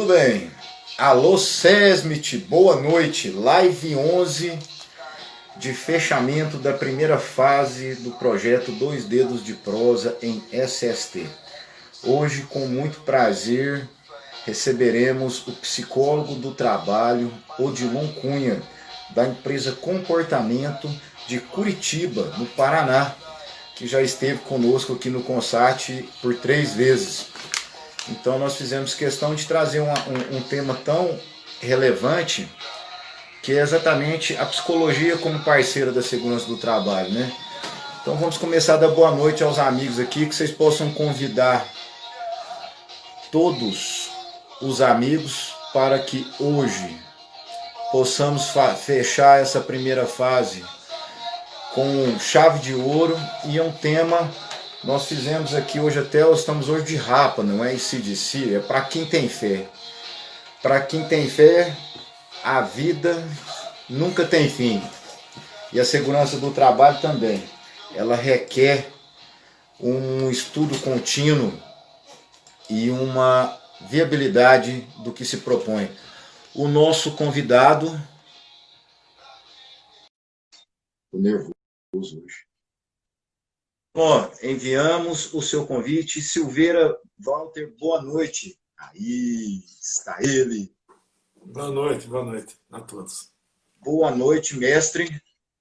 Tudo bem. Alô, Sesmit, boa noite. Live 11 de fechamento da primeira fase do projeto Dois Dedos de Prosa em SST. Hoje, com muito prazer, receberemos o psicólogo do trabalho, Odilon Cunha, da empresa Comportamento de Curitiba, no Paraná, que já esteve conosco aqui no Consat por 3 vezes. Então nós fizemos questão de trazer um tema tão relevante, que é exatamente a psicologia como parceira da segurança do trabalho, né? Então vamos começar a dar boa noite aos amigos aqui, que vocês possam convidar todos os amigos para que hoje possamos fechar essa primeira fase com chave de ouro. E é um tema, nós fizemos aqui hoje até, estamos hoje de rapa, não é AC/DC, é para quem tem fé. Para quem tem fé, a vida nunca tem fim. E a segurança do trabalho também. Ela requer um estudo contínuo e uma viabilidade do que se propõe. O nosso convidado... Estou nervoso hoje. Ó, enviamos o seu convite. Silveira Walter, boa noite. Aí está ele. Boa noite a todos. Boa noite, mestre.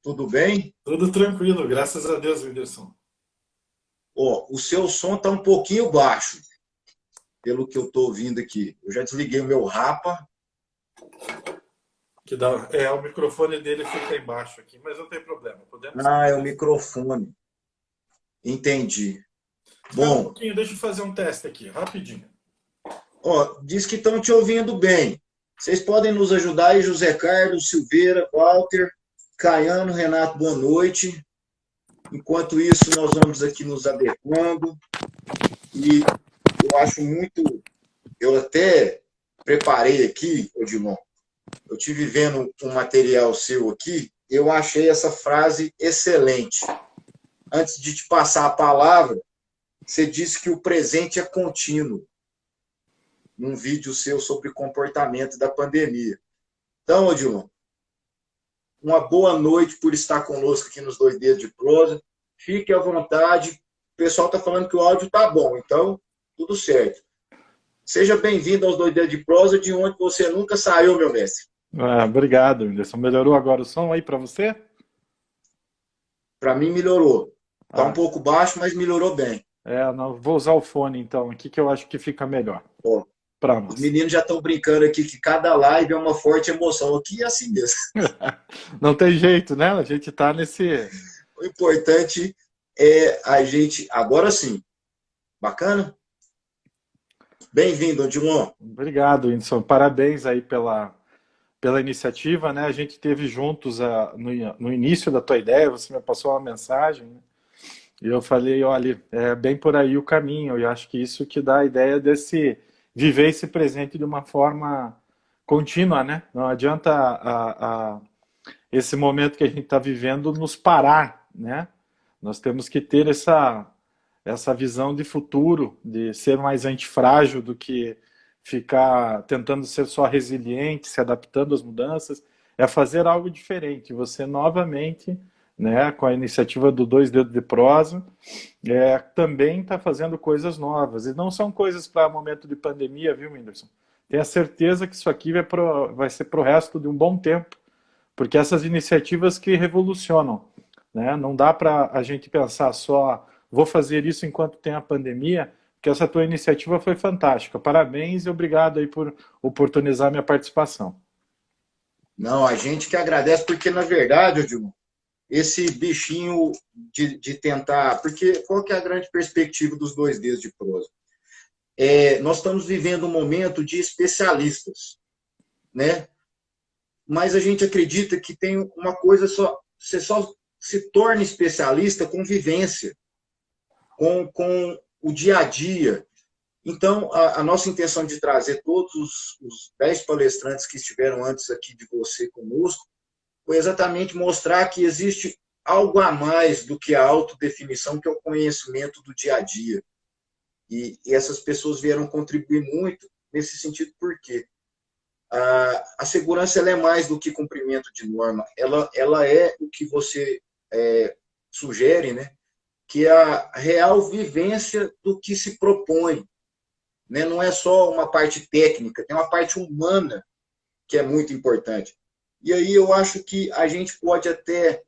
Tudo bem? Tudo tranquilo, graças a Deus, Whindersson. Ó, o seu som está um pouquinho baixo, pelo que eu estou ouvindo aqui. Eu já desliguei o meu rapa. O microfone dele fica embaixo aqui, mas não tem problema. Podemos... É o microfone. Entendi. Bom, Bom, deixa eu fazer um teste aqui, rapidinho. Ó, diz que estão te ouvindo bem. Vocês podem nos ajudar aí, José Carlos, Silveira, Walter, Caiano, Renato, boa noite. Enquanto isso, nós vamos aqui nos adequando. E eu acho muito... Eu até preparei aqui, Odilon, eu estive vendo um material seu aqui, eu achei essa frase excelente. Antes de te passar a palavra, você disse que o presente é contínuo, num vídeo seu sobre comportamento da pandemia. Então, Odilon, uma boa noite por estar conosco aqui nos Dois Dedos de Prosa. Fique à vontade. O pessoal está falando que o áudio está bom, então tudo certo. Seja bem-vindo aos Dois Dedos de Prosa, de onde você nunca saiu, meu mestre. Obrigado, Whindersson. Melhorou agora o som aí para você? Para mim melhorou. Está um pouco baixo, mas melhorou bem. Não, vou usar o fone então aqui, que eu acho que fica melhor. Ó, os meninos já estão brincando aqui que cada live é uma forte emoção. Aqui é assim mesmo. Não tem jeito, né? A gente está nesse... O importante é a gente... Agora sim. Bacana? Bem-vindo, Odilon. Obrigado, Whindersson. Parabéns aí pela iniciativa, né? A gente teve juntos no início da tua ideia, você me passou uma mensagem, né? E eu falei, olha, é bem por aí o caminho, e acho que isso que dá a ideia desse viver esse presente de uma forma contínua, né? Não adianta esse momento que a gente está vivendo nos parar, né? Nós temos que ter essa visão de futuro, de ser mais antifrágil do que ficar tentando ser só resiliente, se adaptando às mudanças, é fazer algo diferente. Você novamente, né, com a iniciativa do Dois Dedos de Prosa, também está fazendo coisas novas. E não são coisas para momento de pandemia, viu, Whindersson? Tenha certeza que isso aqui vai ser para o resto de um bom tempo, porque essas iniciativas que revolucionam, né? Não dá para a gente pensar só, vou fazer isso enquanto tem a pandemia, porque essa tua iniciativa foi fantástica. Parabéns e obrigado aí por oportunizar minha participação. Não, a gente que agradece, porque na verdade, Odilon, esse bichinho de tentar... Porque qual que é a grande perspectiva dos Dois Dedos de Prosa? Nós estamos vivendo um momento de especialistas, né? Mas a gente acredita que tem uma coisa só... Você só se torna especialista com vivência, com o dia a dia. Então, a nossa intenção de trazer todos os 10 palestrantes que estiveram antes aqui de você conosco foi exatamente mostrar que existe algo a mais do que a autodefinição, que é o conhecimento do dia a dia. E essas pessoas vieram contribuir muito nesse sentido, por quê? A segurança ela é mais do que cumprimento de norma, ela é o que você sugere, né? Que é a real vivência do que se propõe, né? Não é só uma parte técnica, tem uma parte humana que é muito importante. E aí eu acho que a gente pode até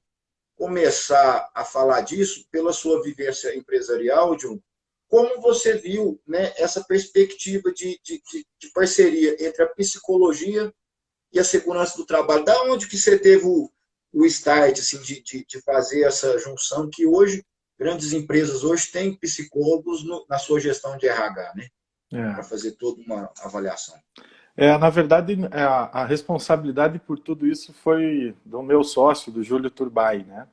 começar a falar disso pela sua vivência empresarial, John. Como você viu, né, essa perspectiva de parceria entre a psicologia e a segurança do trabalho? Da onde que você teve o start assim, de fazer essa junção que hoje, grandes empresas hoje têm psicólogos na sua gestão de RH, né? Para É. fazer toda uma avaliação. Na verdade, a responsabilidade por tudo isso foi do meu sócio, do Júlio Turbay, né?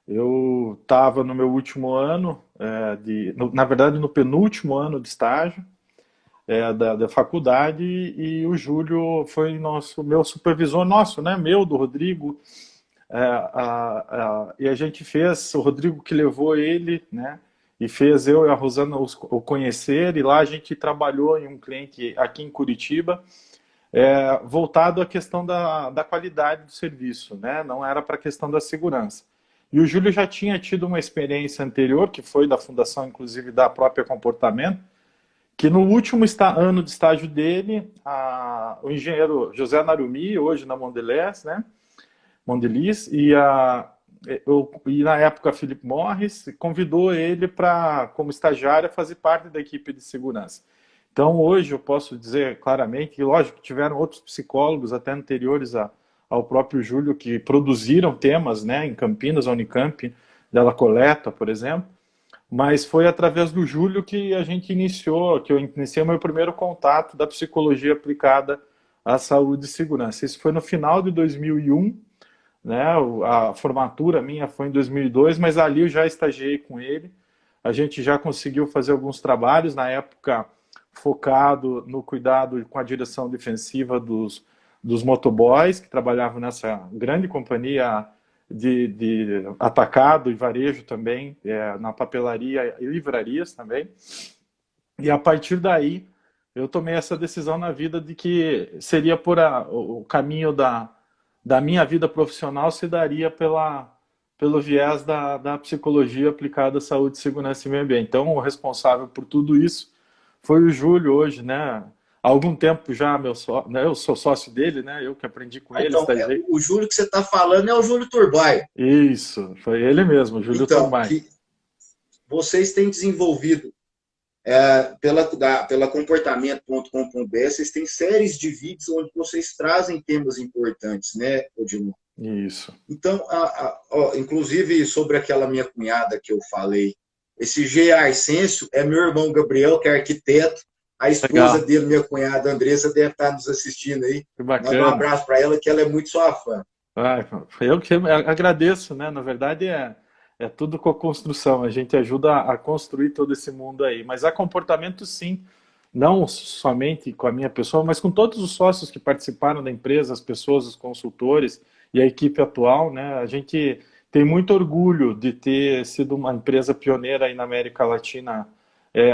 Eu estava no meu último ano, na verdade, no penúltimo ano de estágio da faculdade, e o Júlio foi meu supervisor, nosso, né? Meu, do Rodrigo. E a gente fez, o Rodrigo que levou ele, né? E fez eu e a Rosana o conhecer, e lá a gente trabalhou em um cliente aqui em Curitiba, voltado à questão da qualidade do serviço, né? Não era para a questão da segurança. E o Júlio já tinha tido uma experiência anterior, que foi da fundação, inclusive, da própria Comportamento, que no último ano de estágio dele, o engenheiro José Narumi, hoje na Mondelez, né? Mondelez, e na época Philip Morris convidou ele para, como estagiário, fazer parte da equipe de segurança. Então, hoje eu posso dizer claramente que, lógico, tiveram outros psicólogos até anteriores ao próprio Júlio que produziram temas, né, em Campinas, a Unicamp, Della Coleta, por exemplo, mas foi através do Júlio que eu iniciei o meu primeiro contato da psicologia aplicada à saúde e segurança. Isso foi no final de 2001, né, a formatura minha foi em 2002, mas ali eu já estagiei com ele, a gente já conseguiu fazer alguns trabalhos, na época focado no cuidado com a direção defensiva dos motoboys, que trabalhavam nessa grande companhia de atacado e varejo também, na papelaria e livrarias também. E a partir daí, eu tomei essa decisão na vida de que seria o caminho da minha vida profissional se daria pelo viés da psicologia aplicada à saúde, segurança e meio ambiente. Então, o responsável por tudo isso foi o Júlio hoje, né? Há algum tempo já, né? Eu sou sócio dele, né? Eu que aprendi com ele, Então, estagiei. o Júlio que você está falando é o Júlio Turbay. Isso, foi ele mesmo, Júlio Então, Turbay. que vocês têm desenvolvido pela comportamento.com.br, vocês têm séries de vídeos onde vocês trazem temas importantes, né, Odilon? Isso. Então, inclusive sobre aquela minha cunhada que eu falei, esse G. Arcêncio é meu irmão Gabriel, que é arquiteto, a esposa Legal. dele, minha cunhada Andressa, deve estar nos assistindo aí. Que Manda um bacana. abraço para ela, que ela é muito sua fã. Eu que agradeço, né? Na verdade, é tudo co-construção. A gente ajuda a construir todo esse mundo aí. Mas há comportamento, sim, não somente com a minha pessoa, mas com todos os sócios que participaram da empresa, as pessoas, os consultores e a equipe atual, né? A gente tem muito orgulho de ter sido uma empresa pioneira aí na América Latina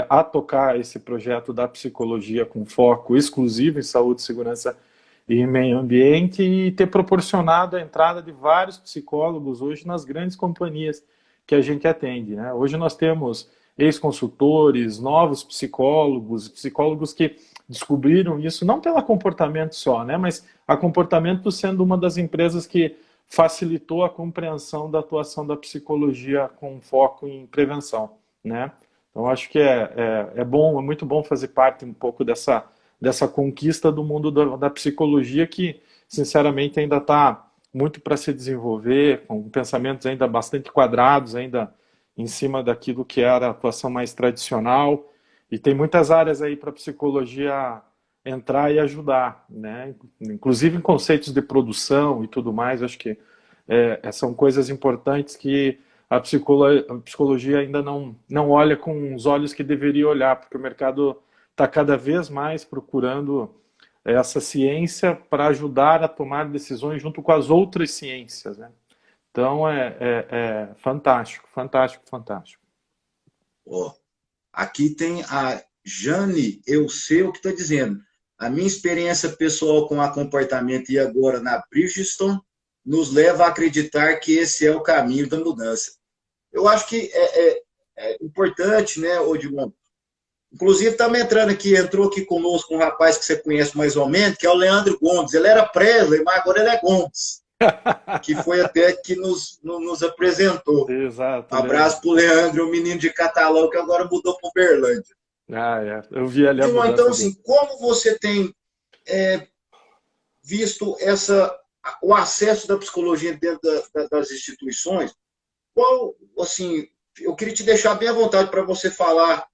a tocar esse projeto da psicologia com foco exclusivo em saúde, segurança e meio ambiente, e ter proporcionado a entrada de vários psicólogos hoje nas grandes companhias que a gente atende, né? Hoje nós temos ex-consultores, novos psicólogos, psicólogos que descobriram isso não pelo comportamento só, né? Mas a comportamento sendo uma das empresas que facilitou a compreensão da atuação da psicologia com foco em prevenção, né? Então acho que é bom, é muito bom fazer parte um pouco dessa conquista do mundo da psicologia que, sinceramente, ainda está muito para se desenvolver, com pensamentos ainda bastante quadrados, ainda em cima daquilo que era a atuação mais tradicional. E tem muitas áreas aí para a psicologia entrar e ajudar, né? Inclusive em conceitos de produção e tudo mais. Acho que são coisas importantes que a psicologia ainda não olha com os olhos que deveria olhar, porque o mercado está cada vez mais procurando essa ciência para ajudar a tomar decisões junto com as outras ciências, né? Então é fantástico, fantástico, fantástico. Aqui tem a Jane Euseu que está dizendo: a minha experiência pessoal com comportamento e agora na Bridgestone nos leva a acreditar que esse é o caminho da mudança. Eu acho que é importante, né, Odilon? Inclusive, estamos entrou aqui conosco um rapaz que você conhece mais ou menos, que é o Leandro Gomes. Ele era Presley, mas agora ele é Gomes, que foi até que nos apresentou. Exato. Um abraço para o Leandro, um menino de Catalão que agora mudou para Uberlândia. Eu vi ali a mudança. Então, assim, como você tem visto o acesso da psicologia dentro das instituições? Qual, assim, eu queria te deixar bem à vontade para você falar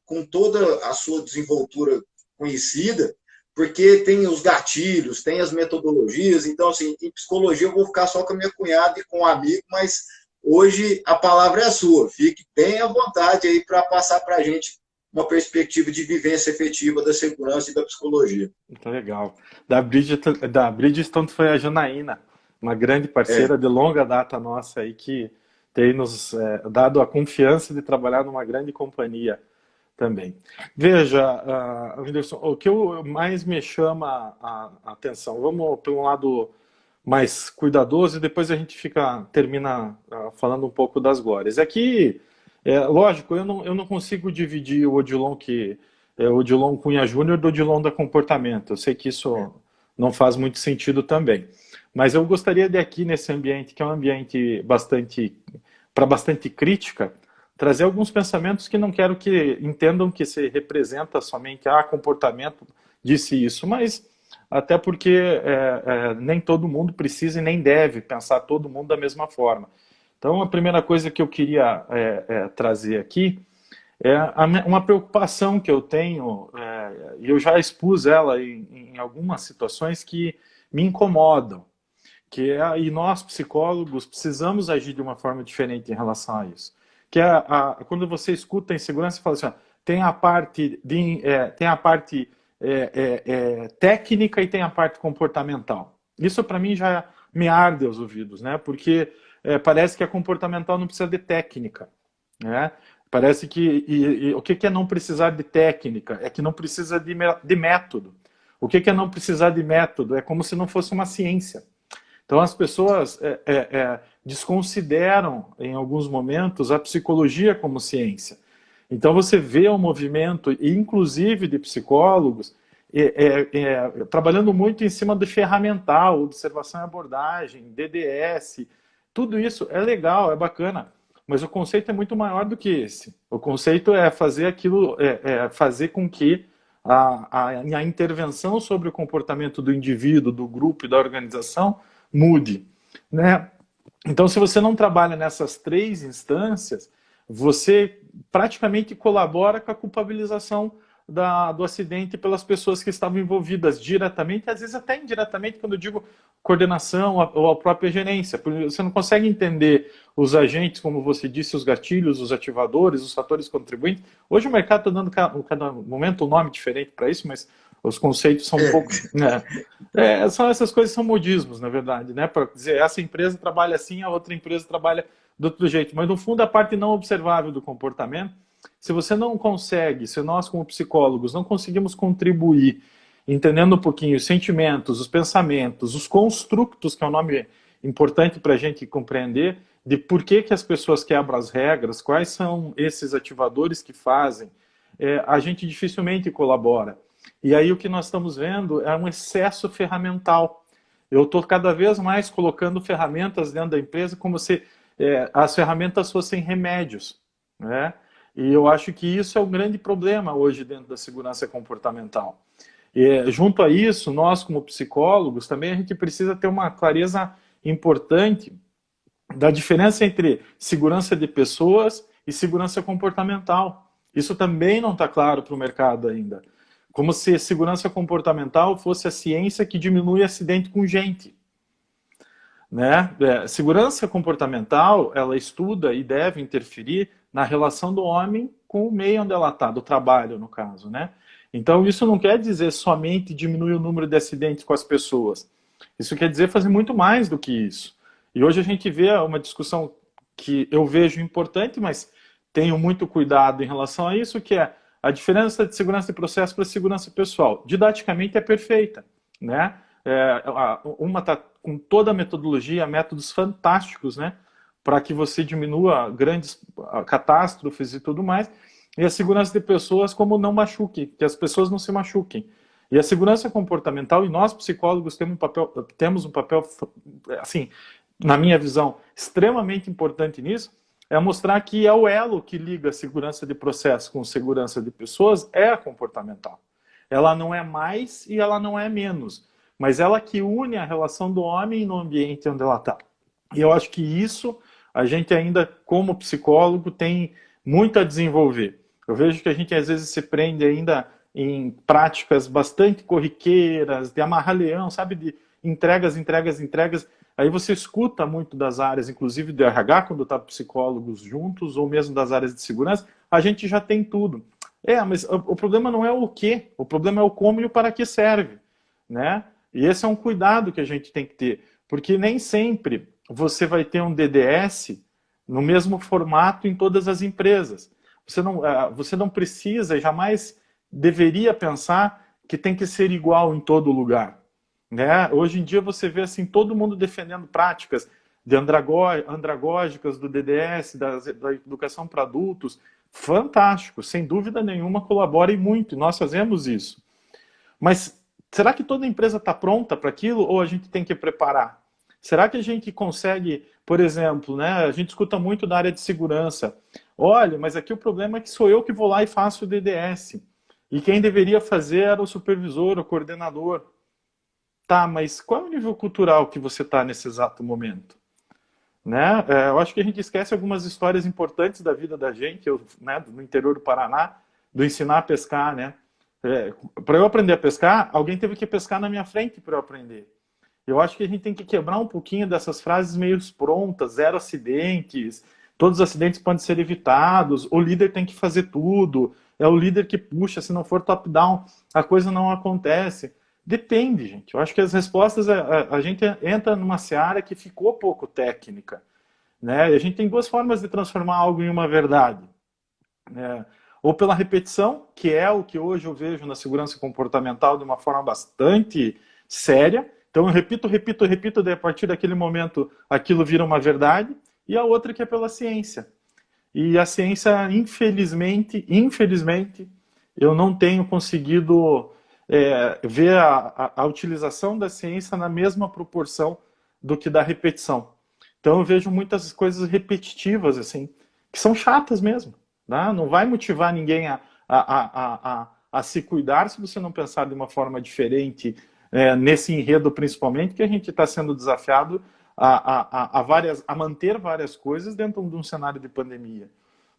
com toda a sua desenvoltura conhecida, porque tem os gatilhos, tem as metodologias. Então, assim, em psicologia eu vou ficar só com a minha cunhada e com um amigo, mas hoje a palavra é sua. Fique bem à vontade aí para passar para a gente uma perspectiva de vivência efetiva da segurança e da psicologia. Muito legal. Da Bridgestone foi a Janaína, uma grande parceira de longa data nossa aí, que tem nos dado a confiança de trabalhar numa grande companhia também. Veja, Whindersson, o que mais me chama a atenção, vamos para um lado mais cuidadoso e depois a gente termina falando um pouco das glórias. Aqui, lógico, eu não consigo dividir o Odilon o Odilon Cunha Júnior do Odilon da Comportamento. Eu sei que isso não faz muito sentido também. Mas eu gostaria de aqui, nesse ambiente, que é um ambiente para bastante crítica, trazer alguns pensamentos que não quero que entendam que se representa somente comportamento disse isso, mas até porque nem todo mundo precisa e nem deve pensar todo mundo da mesma forma. Então, a primeira coisa que eu queria trazer aqui é uma preocupação que eu tenho, e eu já expus ela em algumas situações que me incomodam, e nós, psicólogos, precisamos agir de uma forma diferente em relação a isso. Quando você escuta a insegurança, você fala assim, tem a parte técnica e tem a parte comportamental. Isso, para mim, já me arde aos ouvidos, né? Porque parece que a comportamental não precisa de técnica, né? Parece que o que é não precisar de técnica? É que não precisa de método. O que é não precisar de método? É como se não fosse uma ciência. Então as pessoas desconsideram, em alguns momentos, a psicologia como ciência. Então você vê um movimento, inclusive de psicólogos, trabalhando muito em cima do ferramental, observação e abordagem, DDS, tudo isso é legal, é bacana, mas o conceito é muito maior do que esse. O conceito é fazer aquilo, fazer com que a intervenção sobre o comportamento do indivíduo, do grupo e da organização mude, né? Então, se você não trabalha nessas três instâncias, você praticamente colabora com a culpabilização do acidente pelas pessoas que estavam envolvidas diretamente, às vezes até indiretamente, quando eu digo coordenação ou a própria gerência. Você não consegue entender os agentes, como você disse, os gatilhos, os ativadores, os fatores contribuintes. Hoje o mercado está dando cada momento um nome diferente para isso, mas os conceitos são um pouco... são essas coisas, são modismos, na verdade, né? Para dizer, essa empresa trabalha assim, a outra empresa trabalha do outro jeito. Mas, no fundo, a parte não observável do comportamento, se você não consegue, se nós, como psicólogos, não conseguimos contribuir, entendendo um pouquinho os sentimentos, os pensamentos, os construtos, que é um nome importante para a gente compreender, de por que as pessoas quebram as regras, quais são esses ativadores que fazem, a gente dificilmente colabora. E aí o que nós estamos vendo é um excesso ferramental. Eu estou cada vez mais colocando ferramentas dentro da empresa como se as ferramentas fossem remédios, né? E eu acho que isso é um grande problema hoje dentro da segurança comportamental. E, junto a isso, nós como psicólogos, também a gente precisa ter uma clareza importante da diferença entre segurança de pessoas e segurança comportamental. Isso também não está claro para o mercado ainda. Como se segurança comportamental fosse a ciência que diminui acidente com gente, né? Segurança comportamental, ela estuda e deve interferir na relação do homem com o meio onde ela está, do trabalho, no caso, né? Então, isso não quer dizer somente diminuir o número de acidentes com as pessoas. Isso quer dizer fazer muito mais do que isso. E hoje a gente vê uma discussão que eu vejo importante, mas tenho muito cuidado em relação a isso, que é A diferença de segurança de processo para segurança pessoal, didaticamente é perfeita, né? Uma está com toda a metodologia, métodos fantásticos, né? Para que você diminua grandes catástrofes e tudo mais. E a segurança de pessoas como não machuque, que as pessoas não se machuquem. E a segurança comportamental, e nós psicólogos temos um papel, assim, na minha visão, extremamente importante nisso, é mostrar que é o elo que liga a segurança de processo com segurança de pessoas é a comportamental. Ela não é mais e ela não é menos, mas ela que une a relação do homem no ambiente onde ela está. E eu acho que isso a gente ainda, como psicólogo, tem muito a desenvolver. Eu vejo que a gente às vezes se prende ainda em práticas bastante corriqueiras, de amarrar-leão, sabe, de entregas. Aí você escuta muito das áreas, inclusive do RH, quando está psicólogos juntos, ou mesmo das áreas de segurança, a gente já tem tudo. Mas o problema não é o quê, o problema é o como e o para que serve, né? E esse é um cuidado que a gente tem que ter, porque nem sempre você vai ter um DDS no mesmo formato em todas as empresas. Você não precisa e jamais deveria pensar que tem que ser igual em todo lugar. Né? Hoje em dia você vê assim, todo mundo defendendo práticas de andragógicas do DDS, da educação para adultos. Fantástico, sem dúvida nenhuma, colabora e muito. Nós fazemos isso. Mas será que toda empresa está pronta para aquilo ou a gente tem que preparar? Será que a gente consegue, por exemplo, né, a gente escuta muito da área de segurança. Olha, mas aqui o problema é que sou eu que vou lá e faço o DDS. E quem deveria fazer era o supervisor, o coordenador. Tá, mas qual é o nível cultural que você está nesse exato momento? Né? Eu acho que a gente esquece algumas histórias importantes da vida da gente, né, no interior do Paraná, do ensinar a pescar, né? Para eu aprender a pescar, alguém teve que pescar na minha frente para eu aprender. Eu acho que a gente tem que quebrar um pouquinho dessas frases meio prontas, 0 acidentes, todos os acidentes podem ser evitados, o líder tem que fazer tudo, é o líder que puxa, se não for top-down, a coisa não acontece. Depende, gente. Eu acho que as respostas, a gente entra numa seara que ficou pouco técnica, né? E a gente tem duas formas de transformar algo em uma verdade. Né? Ou pela repetição, que é o que hoje eu vejo na segurança comportamental de uma forma bastante séria. Então eu repito, daí a partir daquele momento aquilo vira uma verdade. E a outra que é pela ciência. E a ciência, infelizmente, eu não tenho conseguido ver a utilização da ciência na mesma proporção do que da repetição. Então eu vejo muitas coisas repetitivas, assim, que são chatas mesmo. Né? Não vai motivar ninguém a se cuidar se você não pensar de uma forma diferente, nesse enredo principalmente, que a gente está sendo desafiado a manter várias coisas dentro de um cenário de pandemia.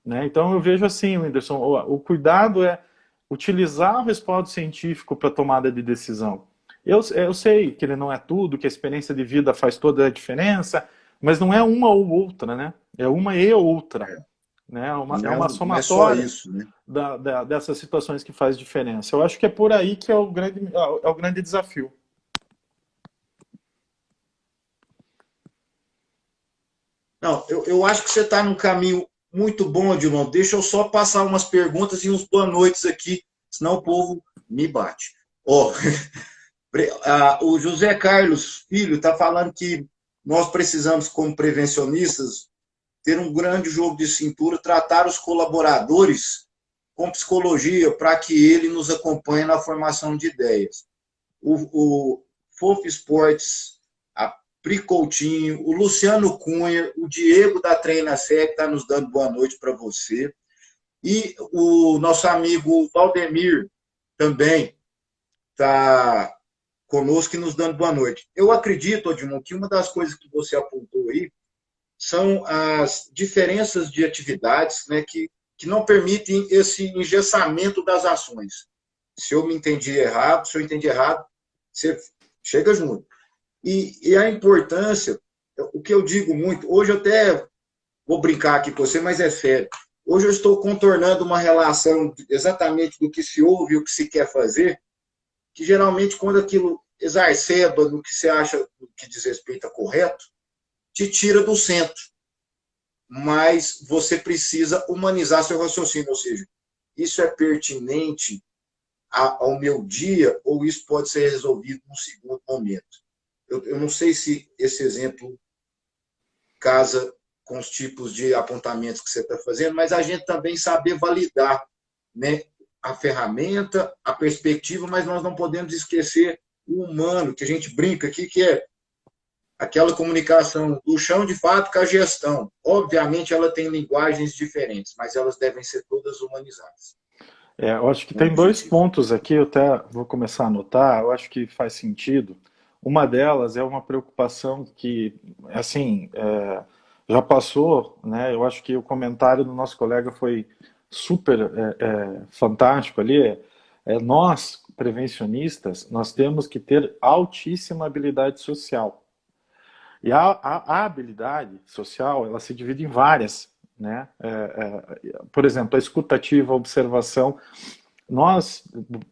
Né? Então eu vejo assim, Whindersson, o cuidado é utilizar o respaldo científico para tomada de decisão. Eu sei que ele não é tudo, que a experiência de vida faz toda a diferença, mas não é uma ou outra, né? É uma e outra. Né? É uma somatória, não é só isso, né? dessas situações que faz diferença. Eu acho que é por aí que é o grande desafio. Não, eu acho que você está num caminho muito bom, Odilon. Deixa eu só passar umas perguntas e uns boa noites aqui, senão o povo me bate. O José Carlos Filho está falando que nós precisamos, como prevencionistas, ter um grande jogo de cintura, tratar os colaboradores com psicologia para que ele nos acompanhe na formação de ideias. O Fof Sports, a Pri Coutinho, o Luciano Cunha, o Diego da Treina Sec está nos dando boa noite para você. E o nosso amigo Valdemir também está conosco e nos dando boa noite. Eu acredito, Odilon, que uma das coisas que você apontou aí são as diferenças de atividades, né, que não permitem esse engessamento das ações. Se eu entendi errado, você chega junto. E a importância, o que eu digo muito, hoje eu até vou brincar aqui com você, mas é sério. Hoje eu estou contornando uma relação exatamente do que se ouve e o que se quer fazer, que geralmente quando aquilo exacerba no que você acha que diz respeito a correto, te tira do centro. Mas você precisa humanizar seu raciocínio, ou seja, isso é pertinente ao meu dia ou isso pode ser resolvido num segundo momento? Eu não sei se esse exemplo casa com os tipos de apontamentos que você está fazendo, mas a gente também saber validar, né, a ferramenta, a perspectiva, mas nós não podemos esquecer o humano, que a gente brinca aqui, que é aquela comunicação do chão de fato com a gestão. Obviamente, ela tem linguagens diferentes, mas elas devem ser todas humanizadas. Eu acho que tem dois pontos aqui, eu até vou começar a anotar, eu acho que faz sentido. Uma delas é uma preocupação que, assim, já passou, né? Eu acho que o comentário do nosso colega foi super fantástico ali. Nós, prevencionistas, nós temos que ter altíssima habilidade social. E a habilidade social, ela se divide em várias, né? Por exemplo, a escutativa, a observação. Nós,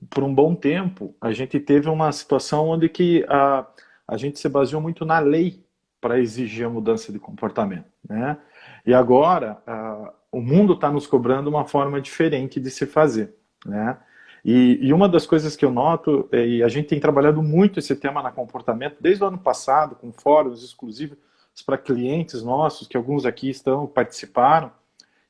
por um bom tempo, a gente teve uma situação onde que a gente se baseou muito na lei para exigir a mudança de comportamento, né? E agora, o mundo está nos cobrando uma forma diferente de se fazer, né? E uma das coisas que eu noto, e a gente tem trabalhado muito esse tema na comportamento, desde o ano passado, com fóruns exclusivos para clientes nossos, que alguns aqui participaram,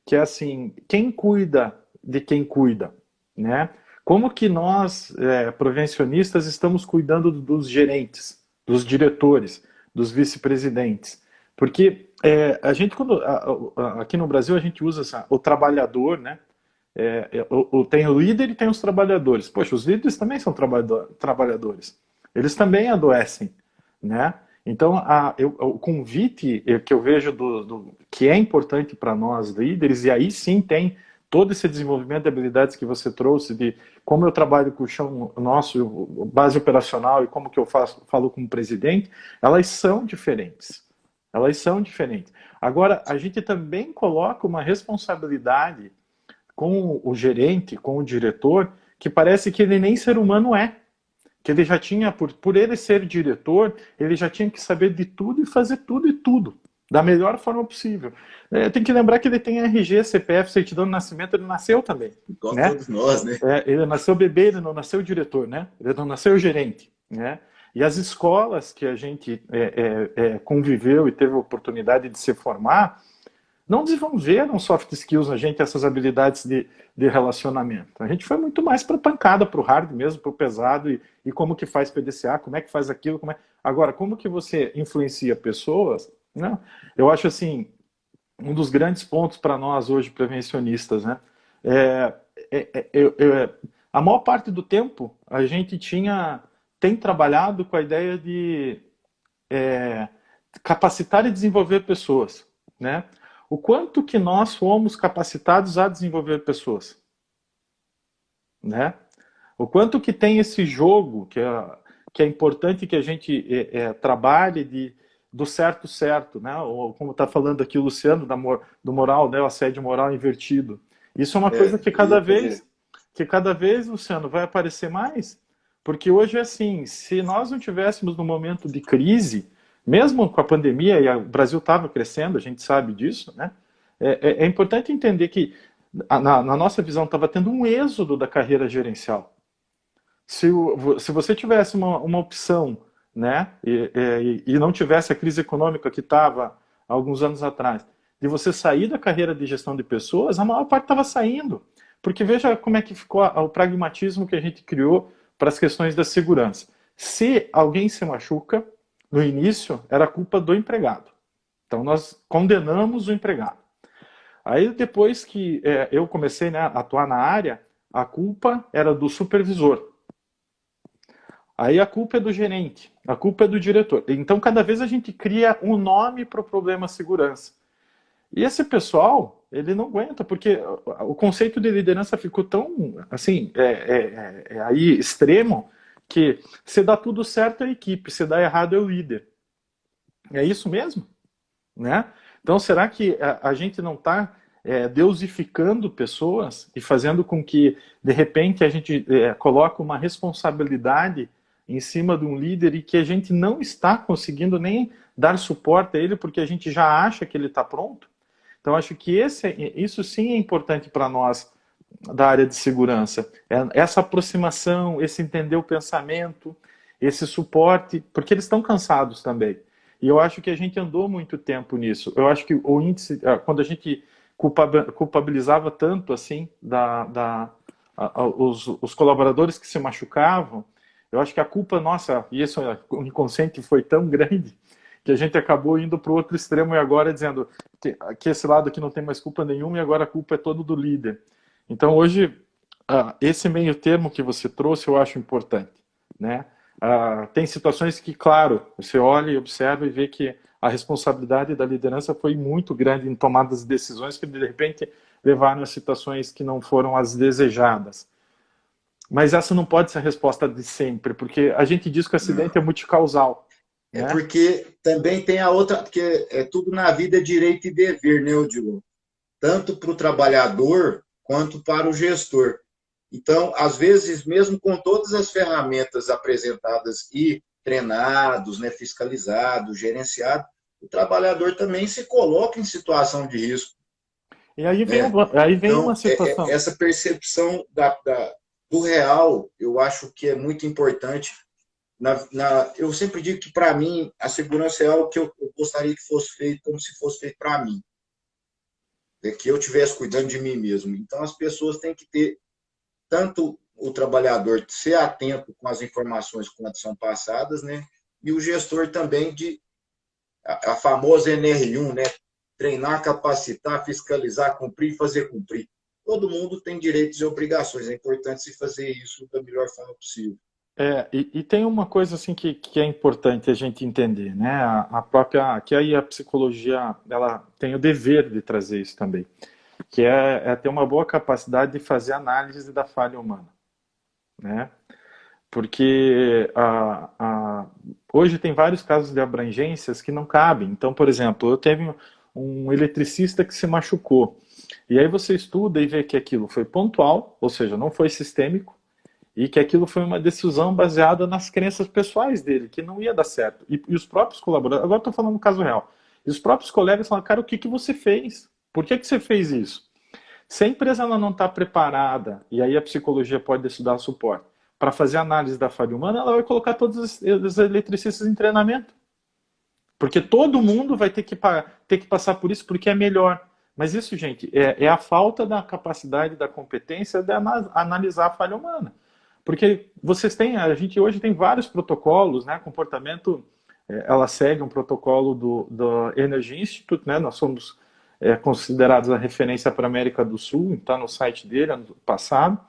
que é assim, quem cuida de quem cuida, né? Como que nós, prevencionistas, estamos cuidando dos gerentes, dos diretores, dos vice-presidentes? Porque a gente, aqui no Brasil, a gente usa o trabalhador, né? Tem o líder e tem os trabalhadores. Poxa, os líderes também são trabalhadores. Eles também adoecem, né? Então, o convite que eu vejo que é importante para nós líderes, e aí sim tem todo esse desenvolvimento de habilidades que você trouxe, de como eu trabalho com o chão nosso, base operacional, e como que eu falo como presidente, elas são diferentes. Elas são diferentes. Agora, a gente também coloca uma responsabilidade com o gerente, com o diretor, que parece que ele nem ser humano é. Que ele já tinha, por ele ser diretor, ele já tinha que saber de tudo e fazer tudo e tudo, da melhor forma possível. Tem que lembrar que ele tem RG, CPF, certidão de nascimento, ele nasceu também. Igual né? todos nós, né? Ele nasceu bebê, ele não nasceu diretor, né? Ele não nasceu gerente, né? E as escolas que a gente conviveu e teve a oportunidade de se formar, não desenvolveram soft skills na gente, essas habilidades de relacionamento. A gente foi muito mais para pancada, para o hard mesmo, para o pesado, e como que faz PDCA, como é que faz aquilo, Agora, como que você influencia pessoas, né? Eu acho assim, um dos grandes pontos para nós hoje, prevencionistas, né? A maior parte do tempo, a gente tem trabalhado com a ideia de capacitar e desenvolver pessoas, né? O quanto que nós fomos capacitados a desenvolver pessoas, né? O quanto que tem esse jogo que é importante que a gente trabalhe do certo, né? Ou como está falando aqui o Luciano do moral, né? O assédio moral invertido. Isso é uma coisa que cada vez, Luciano, vai aparecer mais, porque hoje é assim, se nós não tivéssemos no momento de crise, mesmo com a pandemia, e o Brasil estava crescendo, a gente sabe disso, né? É importante entender que, na nossa visão, estava tendo um êxodo da carreira gerencial. Se você tivesse uma opção, né, e não tivesse a crise econômica que estava há alguns anos atrás, de você sair da carreira de gestão de pessoas, a maior parte estava saindo. Porque veja como é que ficou o pragmatismo que a gente criou para as questões da segurança. Se alguém se machuca, no início, era culpa do empregado. Então, nós condenamos o empregado. Aí, depois que eu comecei, né, a atuar na área, a culpa era do supervisor. Aí a culpa é do gerente, a culpa é do diretor. Então, cada vez a gente cria um nome para o problema segurança. E esse pessoal, ele não aguenta, porque o conceito de liderança ficou tão, assim, aí extremo, que se dá tudo certo é a equipe, se dá errado é o líder. É isso mesmo? Né? Então, será que a gente não está deusificando pessoas e fazendo com que, de repente, a gente coloque uma responsabilidade em cima de um líder e que a gente não está conseguindo nem dar suporte a ele porque a gente já acha que ele está pronto? Então, acho que isso sim é importante para nós da área de segurança. Essa aproximação, esse entender o pensamento, esse suporte, porque eles estão cansados também. E eu acho que a gente andou muito tempo nisso. Eu acho que o índice, quando a gente culpabilizava tanto assim os colaboradores que se machucavam, eu acho que a culpa nossa, e isso, o inconsciente foi tão grande, que a gente acabou indo para o outro extremo e agora dizendo que esse lado aqui não tem mais culpa nenhuma e agora a culpa é toda do líder. Então hoje, esse meio termo que você trouxe eu acho importante, né? Tem situações que, claro, você olha e observa e vê que a responsabilidade da liderança foi muito grande em tomadas de decisões que, de repente, levaram a situações que não foram as desejadas. Mas essa não pode ser a resposta de sempre, porque a gente diz que o acidente é multicausal, É né? porque também tem a outra, porque é tudo na vida é direito e dever, né, Odilon? Tanto para o trabalhador quanto para o gestor. Então, às vezes, mesmo com todas as ferramentas apresentadas e treinados, né, fiscalizados, gerenciados, o trabalhador também se coloca em situação de risco. E aí vem, Né? aí vem uma Então, situação. essa percepção do real, eu acho que é muito importante. Eu sempre digo que, para mim, a segurança é algo que eu gostaria que fosse feito como se fosse feito para mim. É que eu estivesse cuidando de mim mesmo. Então, as pessoas têm que ter, tanto o trabalhador ser atento com as informações quando são passadas, né? E o gestor também a famosa NR1, né? Treinar, capacitar, fiscalizar, cumprir e fazer cumprir. Todo mundo tem direitos e obrigações. É importante se fazer isso da melhor forma possível. E tem uma coisa assim que é importante a gente entender, né? A própria, que aí a psicologia ela tem o dever de trazer isso também, que é ter uma boa capacidade de fazer análise da falha humana, né? Porque hoje tem vários casos de abrangências que não cabem. Então, por exemplo, eu teve um eletricista que se machucou. E aí você estuda e vê que aquilo foi pontual, ou seja, não foi sistêmico, e que aquilo foi uma decisão baseada nas crenças pessoais dele, que não ia dar certo. E os próprios colaboradores, agora estou falando no caso real, e os próprios colegas falaram, cara, o que você fez? Por que você fez isso? Se a empresa ela não está preparada, e aí a psicologia pode estudar suporte, para fazer análise da falha humana, ela vai colocar todos os eletricistas em treinamento. Porque todo mundo vai ter que passar por isso porque é melhor. Mas isso, gente, é a falta da capacidade, da competência de analisar a falha humana. Porque vocês têm, a gente hoje tem vários protocolos, né? Comportamento, ela segue um protocolo do Energy Institute, né? Nós somos considerados a referência para a América do Sul, está no site dele, ano passado.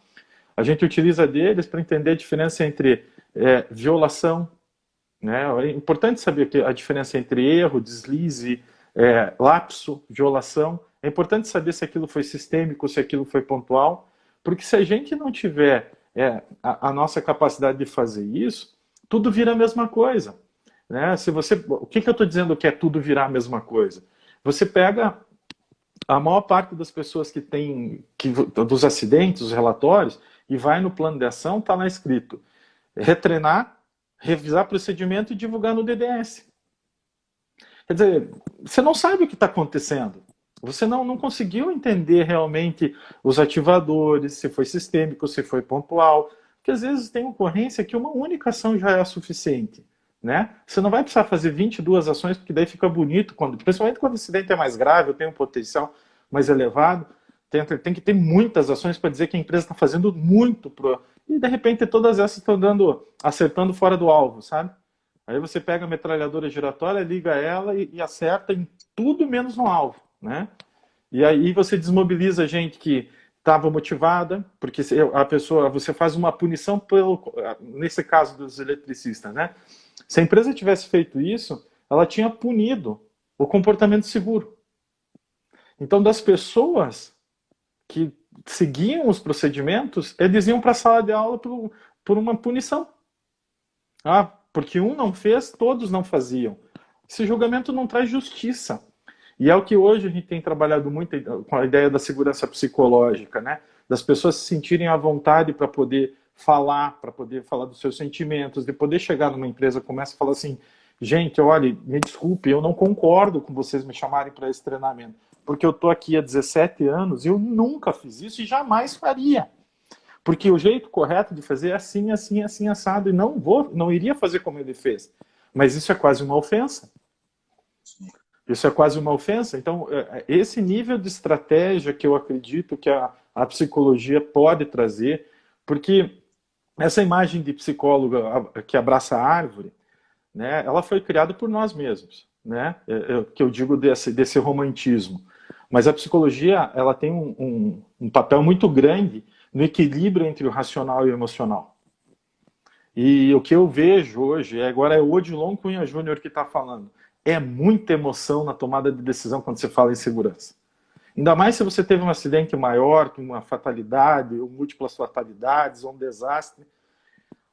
A gente utiliza deles para entender a diferença entre violação, né? É importante saber que a diferença entre erro, deslize, lapso, violação. É importante saber se aquilo foi sistêmico, se aquilo foi pontual, porque se a gente não tiver a nossa capacidade de fazer isso, tudo vira a mesma coisa. Né? O que eu estou dizendo que é tudo virar a mesma coisa? Você pega a maior parte das pessoas dos acidentes, os relatórios, e vai no plano de ação, está lá escrito retreinar, revisar procedimento e divulgar no DDS. Quer dizer, você não sabe o que está acontecendo. Você não conseguiu entender realmente os ativadores, se foi sistêmico, se foi pontual. Porque às vezes tem ocorrência que uma única ação já é suficiente. Né? Você não vai precisar fazer 22 ações, porque daí fica bonito, principalmente quando o acidente é mais grave, ou tem um potencial mais elevado. Tem que ter muitas ações para dizer que a empresa está fazendo muito. E de repente todas essas estão acertando fora do alvo, sabe? Aí você pega a metralhadora giratória, liga ela e acerta em tudo menos no alvo, né? E aí você desmobiliza a gente que estava motivada, porque a pessoa, você faz uma punição nesse caso dos eletricistas, né? Se a empresa tivesse feito isso, ela tinha punido o comportamento seguro. Então, das pessoas que seguiam os procedimentos, eles iam para a sala de aula por uma punição. Porque um não fez, todos não faziam. Esse julgamento não traz justiça. E é o que hoje a gente tem trabalhado muito com a ideia da segurança psicológica, né? Das pessoas se sentirem à vontade para poder falar dos seus sentimentos, de poder chegar numa empresa, começa a falar assim, gente, olha, me desculpe, eu não concordo com vocês me chamarem para esse treinamento. porque eu estou aqui há 17 anos e eu nunca fiz isso e jamais faria. Porque o jeito correto de fazer é assim, assim, assim, assado, e não iria fazer como ele fez. Mas isso é quase uma ofensa. Isso é quase uma ofensa. Então, esse nível de estratégia que eu acredito que a psicologia pode trazer, porque essa imagem de psicólogo que abraça a árvore, né, ela foi criada por nós mesmos, né, que eu digo desse romantismo. Mas a psicologia, ela tem um papel muito grande no equilíbrio entre o racional e o emocional. E o que eu vejo hoje, agora é o Odilon Cunha Júnior que está falando, é muita emoção na tomada de decisão quando você fala em segurança. Ainda mais se você teve um acidente maior, que uma fatalidade, ou múltiplas fatalidades, ou um desastre.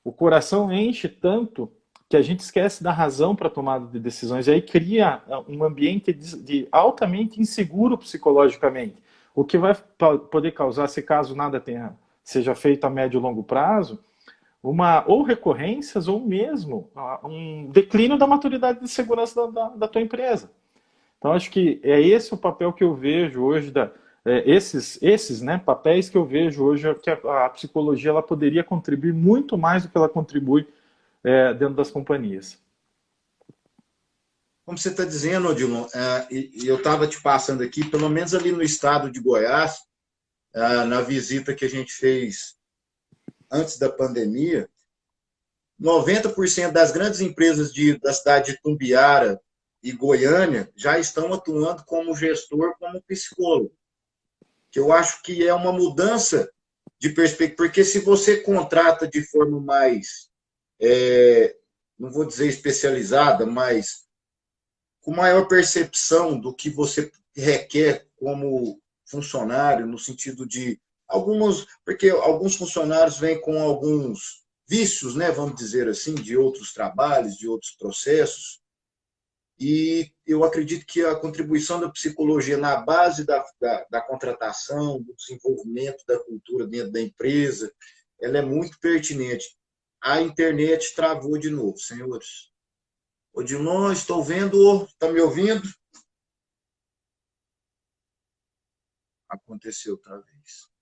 O coração enche tanto que a gente esquece da razão para a tomada de decisões. E aí cria um ambiente de altamente inseguro psicologicamente. O que vai poder causar, se caso nada seja feito a médio e longo prazo, ou recorrências ou mesmo um declínio da maturidade de segurança da tua empresa. Então, acho que é esse o papel que eu vejo hoje, esses né, papéis que eu vejo hoje, que a psicologia ela poderia contribuir muito mais do que ela contribui dentro das companhias. Como você está dizendo, Odilon, e eu estava te passando aqui, pelo menos ali no estado de Goiás, na visita que a gente fez antes da pandemia, 90% das grandes empresas da cidade de Tumbiara e Goiânia já estão atuando como gestor, como psicólogo. Que eu acho que é uma mudança de perspectiva, porque se você contrata de forma mais, não vou dizer especializada, mas com maior percepção do que você requer como funcionário, no sentido de porque alguns funcionários vêm com alguns vícios, né, vamos dizer assim, de outros trabalhos, de outros processos, e eu acredito que a contribuição da psicologia na base da contratação, do desenvolvimento da cultura dentro da empresa, ela é muito pertinente. A internet travou de novo, senhores. Odilon, estou vendo, está me ouvindo? Aconteceu outra vez.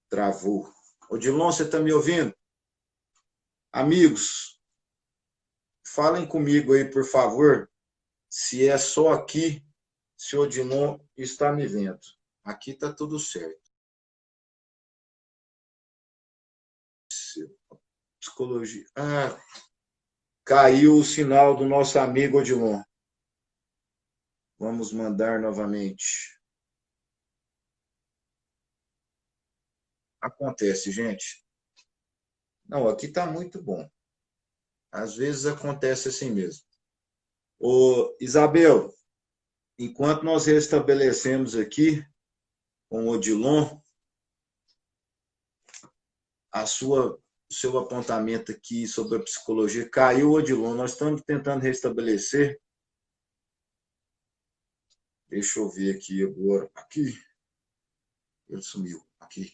Travou. Odilon, você está me ouvindo? Amigos, falem comigo aí, por favor, se é só aqui, se o Odilon está me vendo. Aqui está tudo certo. Psicologia. Caiu o sinal do nosso amigo Odilon. Vamos mandar novamente. Acontece, gente. Não, aqui está muito bom. Às vezes acontece assim mesmo. Ô, Isabel, enquanto nós restabelecemos aqui com o Odilon, o seu apontamento aqui sobre a psicologia caiu, Odilon. Nós estamos tentando restabelecer. Deixa eu ver aqui agora. Aqui. Ele sumiu. Aqui.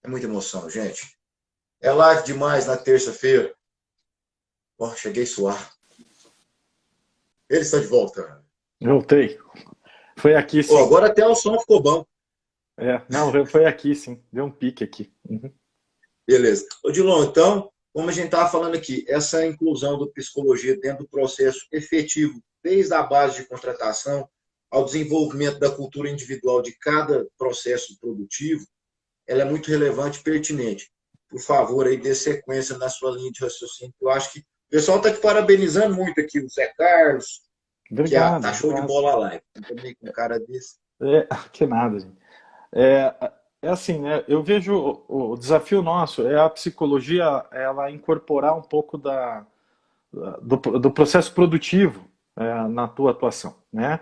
É muita emoção, gente. É live demais na terça-feira. Cheguei a suar. Ele está de volta. Voltei. Foi aqui, sim. Agora até o som ficou bom. Não, foi aqui, sim. Deu um pique aqui. Uhum. Beleza. Odilon, então, como a gente estava falando aqui, essa inclusão do psicologia dentro do processo efetivo, desde a base de contratação ao desenvolvimento da cultura individual de cada processo produtivo, ela é muito relevante e pertinente. Por favor, aí dê sequência na sua linha de raciocínio. Eu acho que o pessoal está te parabenizando muito aqui, o Zé Carlos, obrigado, que tá show de bola a live. Também com um cara desse. Que nada, gente. Assim, né? Eu vejo o desafio nosso é a psicologia, ela incorporar um pouco do processo produtivo na tua atuação, né?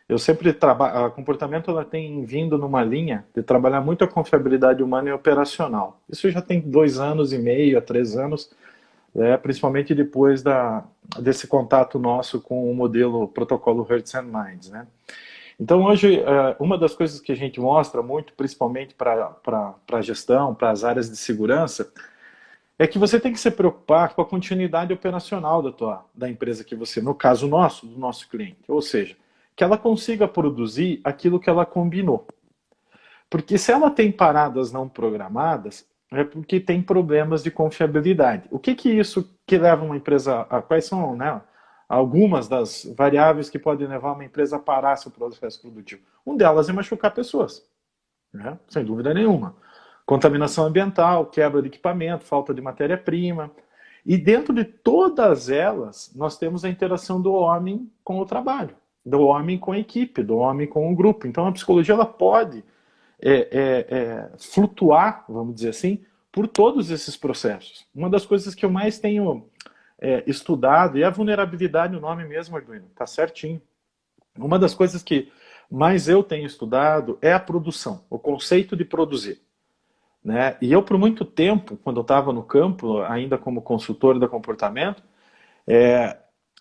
Eu sempre trabalho, a comportamento ela tem vindo numa linha de trabalhar muito a confiabilidade humana e operacional. Isso já tem 2 anos e meio a 3 anos, principalmente depois desse contato nosso com o modelo protocolo Hearts and Minds, né? Então hoje, uma das coisas que a gente mostra muito, principalmente para a gestão, para as áreas de segurança, é que você tem que se preocupar com a continuidade operacional da empresa que você, no caso nosso, do nosso cliente. Ou seja, que ela consiga produzir aquilo que ela combinou. Porque se ela tem paradas não programadas, é porque tem problemas de confiabilidade. O que que isso que leva uma empresa a... Quais são, né, algumas das variáveis que podem levar uma empresa a parar seu processo produtivo? Um delas é machucar pessoas, né? Sem dúvida nenhuma. Contaminação ambiental, quebra de equipamento, falta de matéria-prima. E dentro de todas elas, nós temos a interação do homem com o trabalho, do homem com a equipe, do homem com o grupo. Então a psicologia ela pode flutuar, vamos dizer assim, por todos esses processos. Uma das coisas que eu mais tenho estudado, e a vulnerabilidade, o nome mesmo, Arduino, tá certinho. Uma das coisas que mais eu tenho estudado é a produção, o conceito de produzir. Né? E eu, por muito tempo, quando eu estava no campo, ainda como consultor de comportamento,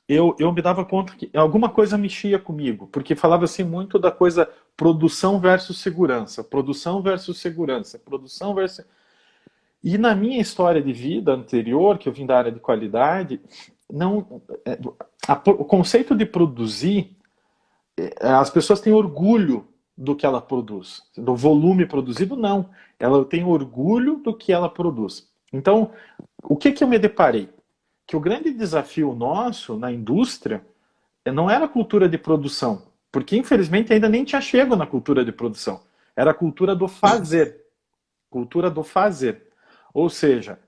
eu me dava conta que alguma coisa mexia comigo, porque falava assim muito da coisa produção versus segurança, produção versus segurança, produção versus... E na minha história de vida anterior, que eu vim da área de qualidade, não, o conceito de produzir, as pessoas têm orgulho do que ela produz, do volume produzido, não. Ela tem orgulho do que ela produz. Então, o que eu me deparei? Que o grande desafio nosso na indústria não era a cultura de produção, porque infelizmente ainda nem tinha chego na cultura de produção. Era a cultura do fazer. Cultura do fazer. Ou seja,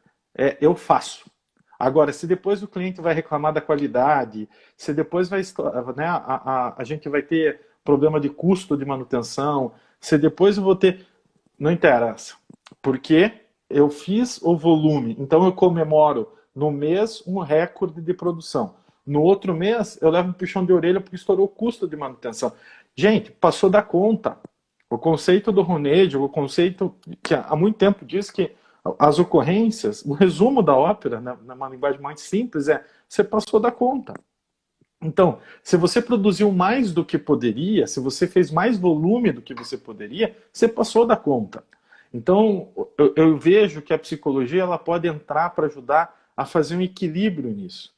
eu faço. Agora, se depois o cliente vai reclamar da qualidade, se depois vai, né, a gente vai ter problema de custo de manutenção, se depois eu vou ter... Não interessa. Porque eu fiz o volume. Então eu comemoro no mês um recorde de produção. No outro mês eu levo um puxão de orelha porque estourou o custo de manutenção. Gente, passou da conta. O conceito do Roned, o conceito que há muito tempo diz que as ocorrências, o resumo da ópera, numa linguagem mais simples, você passou da conta. Então, se você produziu mais do que poderia, se você fez mais volume do que você poderia, você passou da conta. Então, eu vejo que a psicologia ela pode entrar para ajudar a fazer um equilíbrio nisso.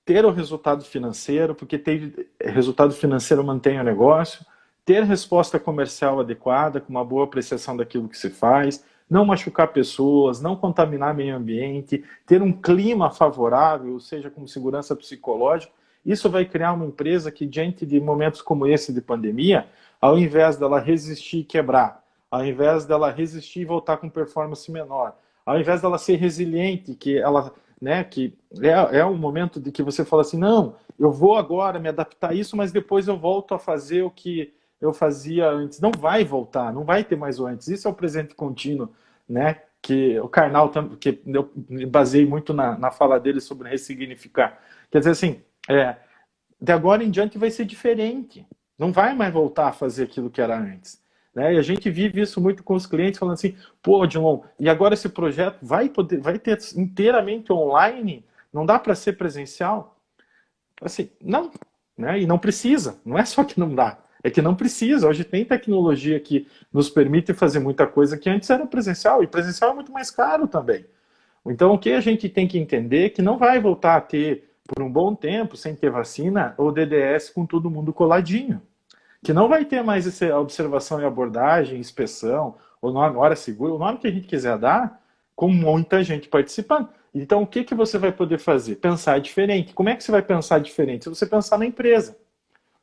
Ter o resultado financeiro, porque ter resultado financeiro mantém o negócio, ter resposta comercial adequada, com uma boa apreciação daquilo que se faz, não machucar pessoas, não contaminar meio ambiente, ter um clima favorável, ou seja, com segurança psicológica. Isso vai criar uma empresa que, diante de momentos como esse de pandemia, ao invés dela resistir e quebrar, ao invés dela resistir e voltar com performance menor, ao invés dela ser resiliente, que ela, né, que é um momento de que você fala assim, não, eu vou agora me adaptar a isso, mas depois eu volto a fazer o que eu fazia antes. Não vai voltar, não vai ter mais o antes. Isso é o presente contínuo, né? Que o Karnal, que eu me baseei muito na fala dele sobre ressignificar. Quer dizer assim, de agora em diante vai ser diferente. Não vai mais voltar a fazer aquilo que era antes. Né? E a gente vive isso muito com os clientes, falando assim, pô, Odilon, e agora esse projeto vai ter inteiramente online? Não dá para ser presencial? Assim, não. Né? E não precisa. Não é só que não dá. É que não precisa. Hoje tem tecnologia que nos permite fazer muita coisa que antes era presencial. E presencial é muito mais caro também. Então, o que a gente tem que entender é que não vai voltar a ter, por um bom tempo, sem ter vacina, o DDS com todo mundo coladinho. Que não vai ter mais essa observação e abordagem, inspeção, o nome, hora segura, o nome que a gente quiser dar, com muita gente participando. Então, o que você vai poder fazer? Pensar diferente. Como é que você vai pensar diferente? Se você pensar na empresa.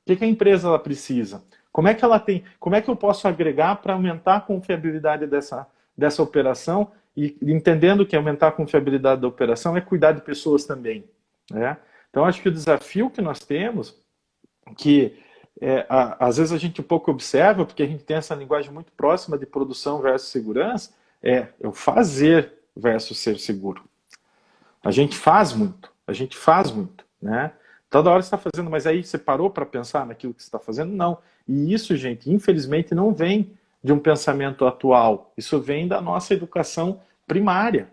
O que a empresa ela precisa? Como é que ela tem? Como é que eu posso agregar para aumentar a confiabilidade dessa operação? E entendendo que aumentar a confiabilidade da operação é cuidar de pessoas também. Né? Então, acho que o desafio que nós temos, que às vezes a gente um pouco observa, porque a gente tem essa linguagem muito próxima de produção versus segurança, é o fazer versus ser seguro. A gente faz muito, né? Toda hora você está fazendo, mas aí você parou para pensar naquilo que você está fazendo? Não. E isso, gente, infelizmente não vem de um pensamento atual. Isso vem da nossa educação primária,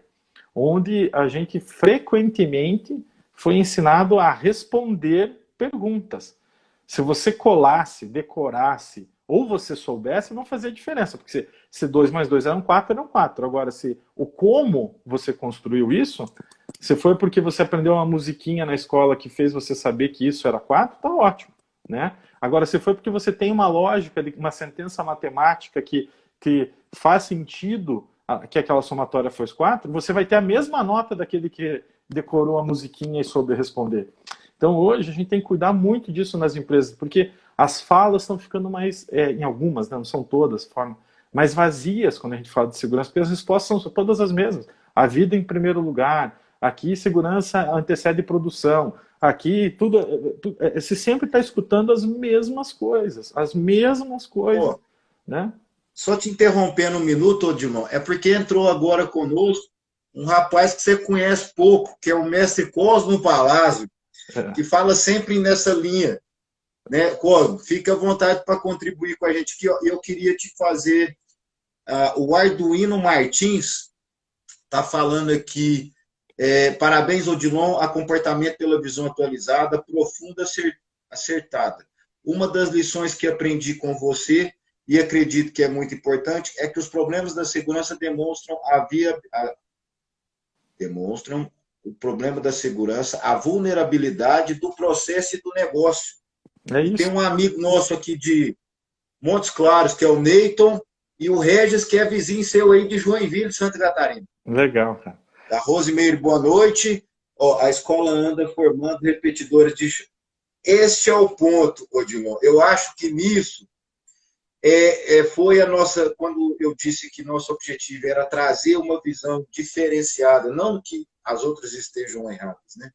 onde a gente frequentemente foi ensinado a responder perguntas. Se você colasse, decorasse, ou você soubesse, não fazia diferença, porque se 2 mais 2 eram 4, eram 4. Agora, se o como você construiu isso, se foi porque você aprendeu uma musiquinha na escola que fez você saber que isso era 4, tá ótimo. Né? Agora, se foi porque você tem uma lógica, uma sentença matemática que faz sentido que aquela somatória fosse 4, você vai ter a mesma nota daquele que decorou a musiquinha e soube responder. Então, hoje, a gente tem que cuidar muito disso nas empresas, porque as falas estão ficando mais, em algumas, né, não são todas, mais vazias quando a gente fala de segurança, porque as respostas são todas as mesmas. A vida em primeiro lugar, aqui segurança antecede produção, aqui tudo, você sempre está escutando as mesmas coisas, Pô, né? só te interrompendo um minuto, Odilon, é porque entrou agora conosco um rapaz que você conhece pouco, que é o mestre Cosmo Palazzo, que fala sempre nessa linha. Né, Cosmo, fica à vontade para contribuir com a gente aqui. Eu queria te fazer. O Arduino Martins está falando aqui. Parabéns, Odilon, a comportamento pela visão atualizada, profunda, acertada. Uma das lições que aprendi com você, e acredito que é muito importante, é que os problemas da segurança demonstram o problema da segurança, a vulnerabilidade do processo e do negócio. É E tem isso. um amigo nosso aqui de Montes Claros, que é o Neyton, e o Regis, que é vizinho seu aí de Joinville, Santa Catarina. Legal, cara. Da Rosimeire, boa noite. A escola anda formando repetidores de... Este é o ponto, Odilon. Eu acho que nisso foi a nossa... Quando eu disse que nosso objetivo era trazer uma visão diferenciada, não que as outras estejam erradas, né?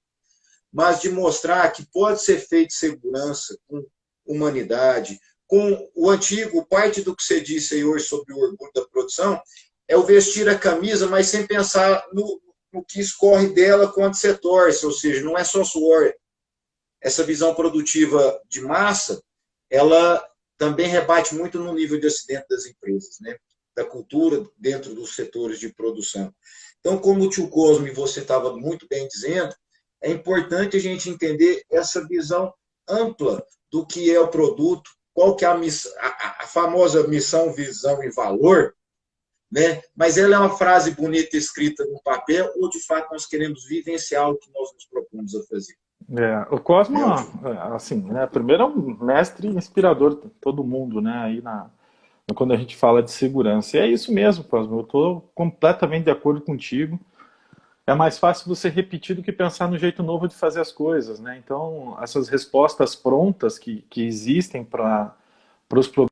Mas de mostrar que pode ser feito segurança com humanidade, com o antigo, parte do que você disse aí hoje sobre o orgulho da produção, é o vestir a camisa, mas sem pensar no que escorre dela quando você torce, ou seja, não é só suor. Essa visão produtiva de massa, ela também rebate muito no nível de acidente das empresas, né? Da cultura dentro dos setores de produção. Então, como o tio Cosme, você estava muito bem dizendo, é importante a gente entender essa visão ampla do que é o produto, qual que é a famosa missão, visão e valor, né? Mas ela é uma frase bonita escrita no papel ou, de fato, nós queremos vivenciar o que nós nos propomos a fazer. O Cosmo, Né, assim, né, primeiro é um mestre inspirador de todo mundo, né, aí quando a gente fala de segurança. E é isso mesmo, Cosmo, eu estou completamente de acordo contigo. É mais fácil você repetir do que pensar no jeito novo de fazer as coisas, né? Então, essas respostas prontas que existem para os problemas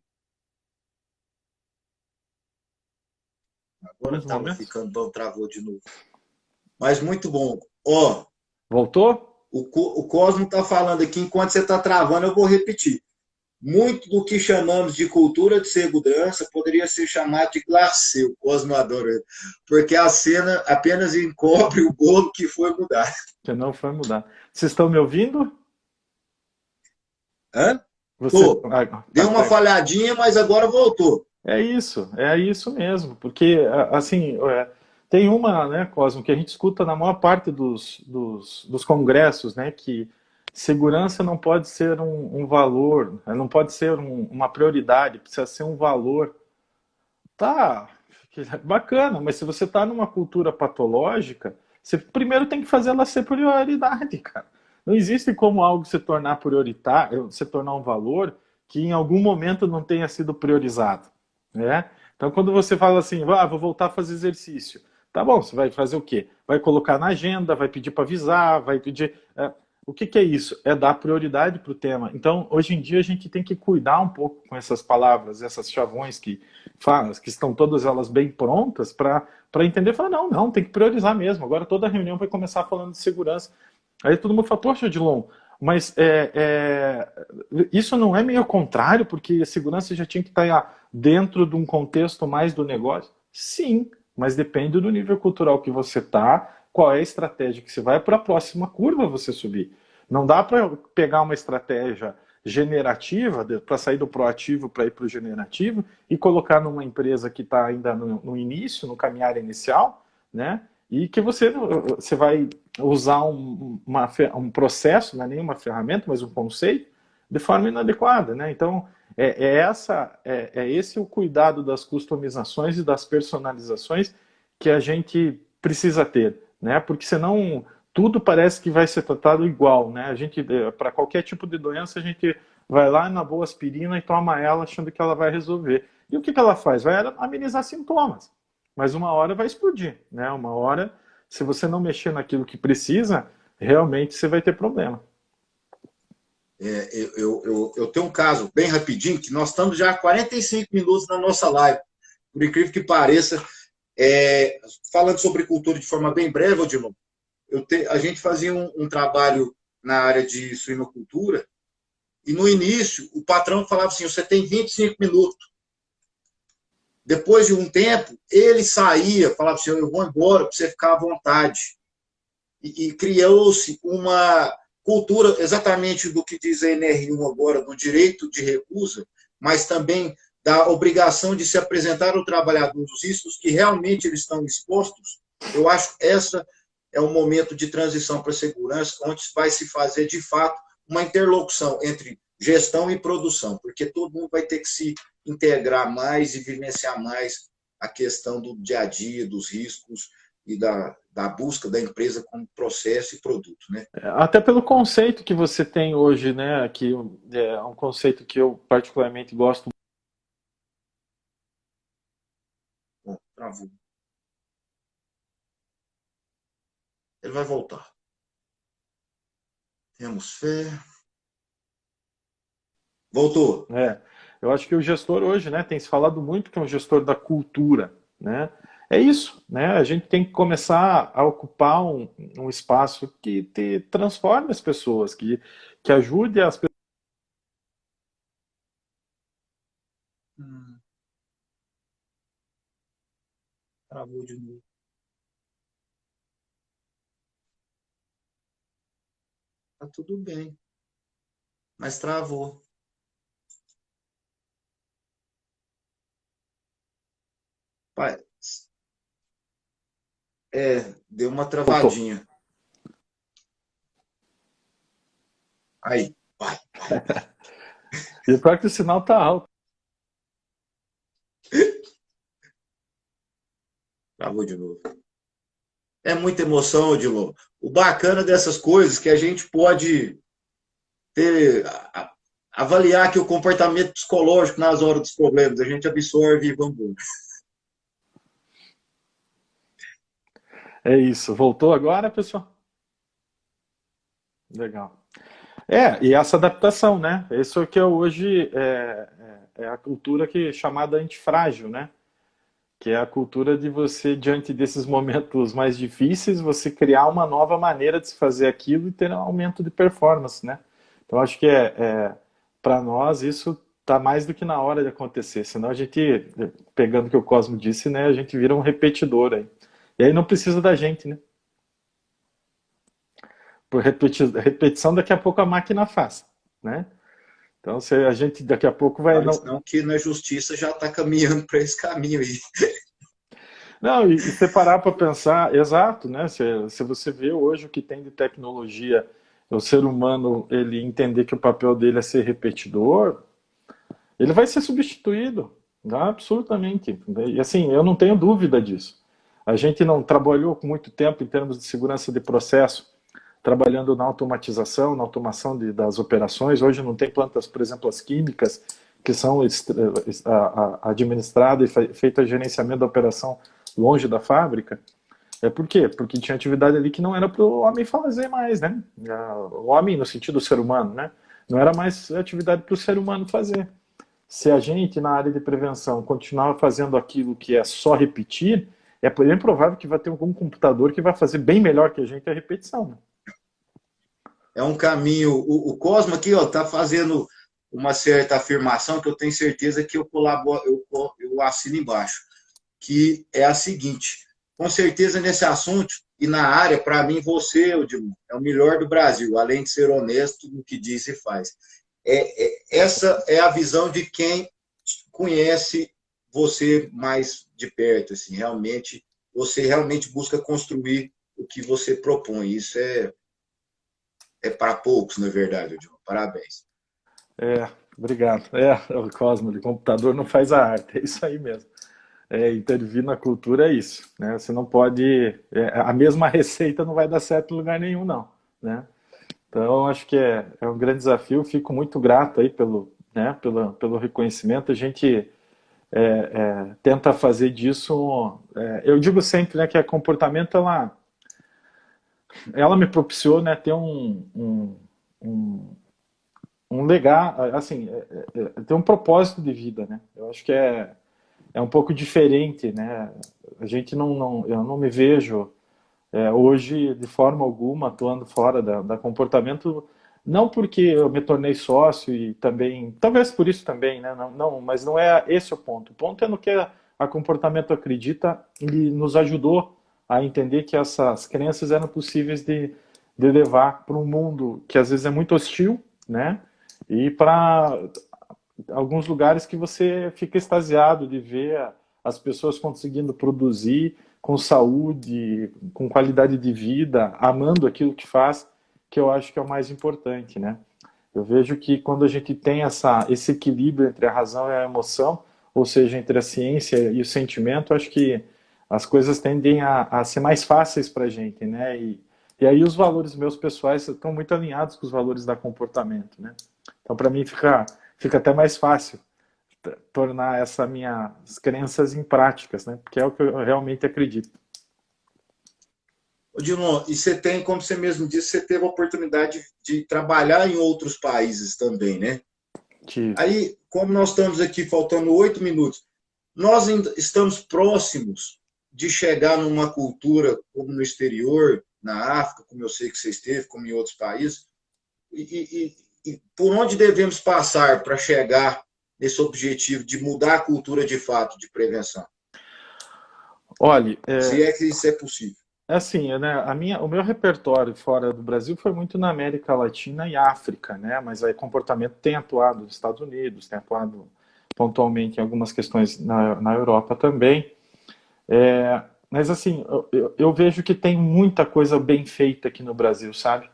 Agora no estava momento. ficando bom, travou de novo. Mas muito bom. Voltou? O Cosmo está falando aqui, enquanto você está travando, eu vou repetir. Muito do que chamamos de cultura de segurança poderia ser chamado de glacê, o Cosmo adora, porque a cena apenas encobre o bolo que foi mudado. Que não foi mudar. Vocês estão me ouvindo? Hã? Você... Tô. Deu uma falhadinha, mas agora voltou. É isso mesmo, porque, assim, tem uma, né, Cosmo, que a gente escuta na maior parte dos congressos, né, que segurança não pode ser um valor, não pode ser uma prioridade, precisa ser um valor. Tá, bacana, mas se você está numa cultura patológica, você primeiro tem que fazer ela ser prioridade, cara. Não existe como algo se tornar prioritário, se tornar um valor que em algum momento não tenha sido priorizado, né? Então, quando você fala assim, vou voltar a fazer exercício, tá bom, você vai fazer o quê? Vai colocar na agenda, vai pedir para avisar, vai pedir... O que é isso? É dar prioridade para o tema. Então, hoje em dia, a gente tem que cuidar um pouco com essas palavras, essas chavões que estão todas elas bem prontas para entender, falar, não, tem que priorizar mesmo. Agora toda reunião vai começar falando de segurança. Aí todo mundo fala, poxa, Odilon, mas isso não é meio contrário, porque a segurança já tinha que estar dentro de um contexto mais do negócio? Sim, mas depende do nível cultural que você está, qual é a estratégia que você vai para a próxima curva você subir. Não dá para pegar uma estratégia generativa, para sair do proativo para ir para o generativo, e colocar numa empresa que está ainda no início, no caminhar inicial, né? E que você vai usar um processo, não é nenhuma ferramenta, mas um conceito, de forma inadequada, né? Então, esse o cuidado das customizações e das personalizações que a gente precisa ter, né? Porque senão tudo parece que vai ser tratado igual, né? A gente, para qualquer tipo de doença, a gente vai lá na boa aspirina e toma ela achando que ela vai resolver. E o que ela faz? Vai amenizar sintomas. Mas uma hora vai explodir, né? Uma hora, se você não mexer naquilo que precisa, realmente você vai ter problema. Eu tenho um caso bem rapidinho, que nós estamos já há 45 minutos na nossa live. Por incrível que pareça, falando sobre cultura de forma bem breve, Odilon, a gente fazia um trabalho na área de suinocultura, e no início o patrão falava assim, você tem 25 minutos. Depois de um tempo, ele saía, falava assim, eu vou embora para você ficar à vontade. E criou-se uma cultura exatamente do que diz a NR1 agora, do direito de recusa, mas também da obrigação de se apresentar ao trabalhador os riscos que realmente eles estão expostos. Eu acho que essa é um momento de transição para a segurança, onde vai se fazer, de fato, uma interlocução entre gestão e produção, porque todo mundo vai ter que se integrar mais e vivenciar mais a questão do dia a dia, dos riscos e da busca da empresa como processo e produto, né? Até pelo conceito que você tem hoje, né? Que é um conceito que eu particularmente gosto. Bom, travou. Ele vai voltar. Temos fé. Voltou. Eu acho que o gestor hoje, né, tem se falado muito que é um gestor da cultura, né? É isso, né? A gente tem que começar a ocupar um espaço que transforme as pessoas, que ajude as pessoas. Travou de novo. Tá tudo bem. Mas travou. Pai, deu uma Voltou. travadinha. Aí, vai. E pior que o sinal tá alto. Travou de novo. É muita emoção, Odilon. O bacana dessas coisas é que a gente pode avaliar que o comportamento psicológico nas horas dos problemas, a gente absorve e vamos embora. É isso. Voltou agora, pessoal? Legal. E essa adaptação, né? Isso é que hoje é a cultura que é chamada antifrágil, né? Que é a cultura de você, diante desses momentos mais difíceis, você criar uma nova maneira de se fazer aquilo e ter um aumento de performance, né? Então, acho que para nós, isso está mais do que na hora de acontecer. Senão a gente, pegando o que o Cosmo disse, né? A gente vira um repetidor aí. E aí não precisa da gente, né? Por repetição, daqui a pouco a máquina faz, né? Então, se a gente daqui a pouco vai... Não que na justiça já está caminhando para esse caminho aí. Não, e você parar para pensar, exato, né? Se você vê hoje o que tem de tecnologia, o ser humano, ele entender que o papel dele é ser repetidor, ele vai ser substituído, tá? Absolutamente. E assim, eu não tenho dúvida disso. A gente não trabalhou com muito tempo em termos de segurança de processo, trabalhando na automatização, na automação das operações. Hoje não tem plantas, por exemplo, as químicas, que são administradas e feito gerenciamento da operação longe da fábrica. Por quê? Porque tinha atividade ali que não era para o homem fazer mais, né? O homem no sentido do ser humano, né? Não era mais atividade para o ser humano fazer. Se a gente, na área de prevenção, continuar fazendo aquilo que é só repetir, é bem provável que vai ter algum computador que vai fazer bem melhor que a gente a repetição, né? É um caminho. O Cosmo aqui está fazendo uma certa afirmação que eu tenho certeza que eu colaboro, eu assino embaixo, que é a seguinte: com certeza nesse assunto e na área, para mim, você, Odilon, é o melhor do Brasil, além de ser honesto no que diz e faz. Essa é a visão de quem conhece você mais de perto, assim, realmente, você realmente busca construir o que você propõe. Isso é para poucos, na verdade, Odilon. Parabéns. Obrigado. O Cosmo, de computador não faz a arte, é isso aí mesmo. Intervir na cultura é isso, né? Você não pode... a mesma receita não vai dar certo em lugar nenhum, não, né? Então, acho que é um grande desafio. Fico muito grato aí pelo reconhecimento. A gente tenta fazer disso. Eu digo sempre, né, que a comportamento ela me propiciou, né, ter um, um legado, assim, ter um propósito de vida, né? Eu acho que é um pouco diferente, né? A gente eu não me vejo hoje de forma alguma atuando fora da comportamento, não porque eu me tornei sócio e também, talvez por isso também, né? Mas não é esse o ponto. O ponto é no que a comportamento acredita e nos ajudou a entender que essas crenças eram possíveis de levar para um mundo que às vezes é muito hostil, né? E para alguns lugares que você fica extasiado de ver as pessoas conseguindo produzir com saúde, com qualidade de vida, amando aquilo que faz, que eu acho que é o mais importante, né? Eu vejo que quando a gente tem esse equilíbrio entre a razão e a emoção, ou seja, entre a ciência e o sentimento, acho que as coisas tendem a ser mais fáceis para a gente, né? E aí os valores meus pessoais estão muito alinhados com os valores da comportamento, né? Então, para mim, fica até mais fácil tornar essas minhas crenças em práticas, né? Porque é o que eu realmente acredito. Ô, Dilon, e você tem, como você mesmo disse, você teve a oportunidade de trabalhar em outros países também, né? Tive. Aí, como nós estamos aqui faltando 8 minutos, nós ainda estamos próximos de chegar numa cultura como no exterior, na África, como eu sei que você esteve, como em outros países, e por onde devemos passar para chegar nesse objetivo de mudar a cultura de fato de prevenção? Olha, Se é que isso é possível. assim, né, o meu repertório fora do Brasil foi muito na América Latina e África, né? Mas aí comportamento tem atuado nos Estados Unidos, tem atuado pontualmente em algumas questões na Europa também. Mas assim, eu vejo que tem muita coisa bem feita aqui no Brasil, sabe?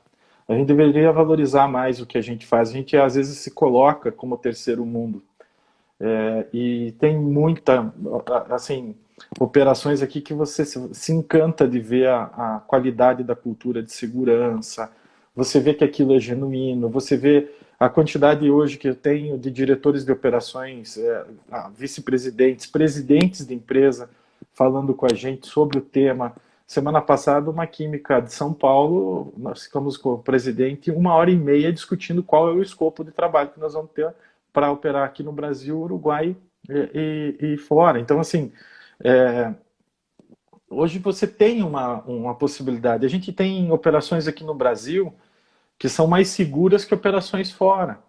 A gente deveria valorizar mais o que a gente faz. A gente às vezes se coloca como terceiro mundo. E tem muita, assim, operações aqui que você se encanta de ver a qualidade da cultura de segurança, você vê que aquilo é genuíno, você vê a quantidade hoje que eu tenho de diretores de operações, vice-presidentes, presidentes de empresa falando com a gente sobre o tema. Semana passada, uma química de São Paulo, nós ficamos com o presidente 1h30 discutindo qual é o escopo de trabalho que nós vamos ter para operar aqui no Brasil, Uruguai e fora. Então, assim, hoje você tem uma possibilidade. A gente tem operações aqui no Brasil que são mais seguras que operações fora,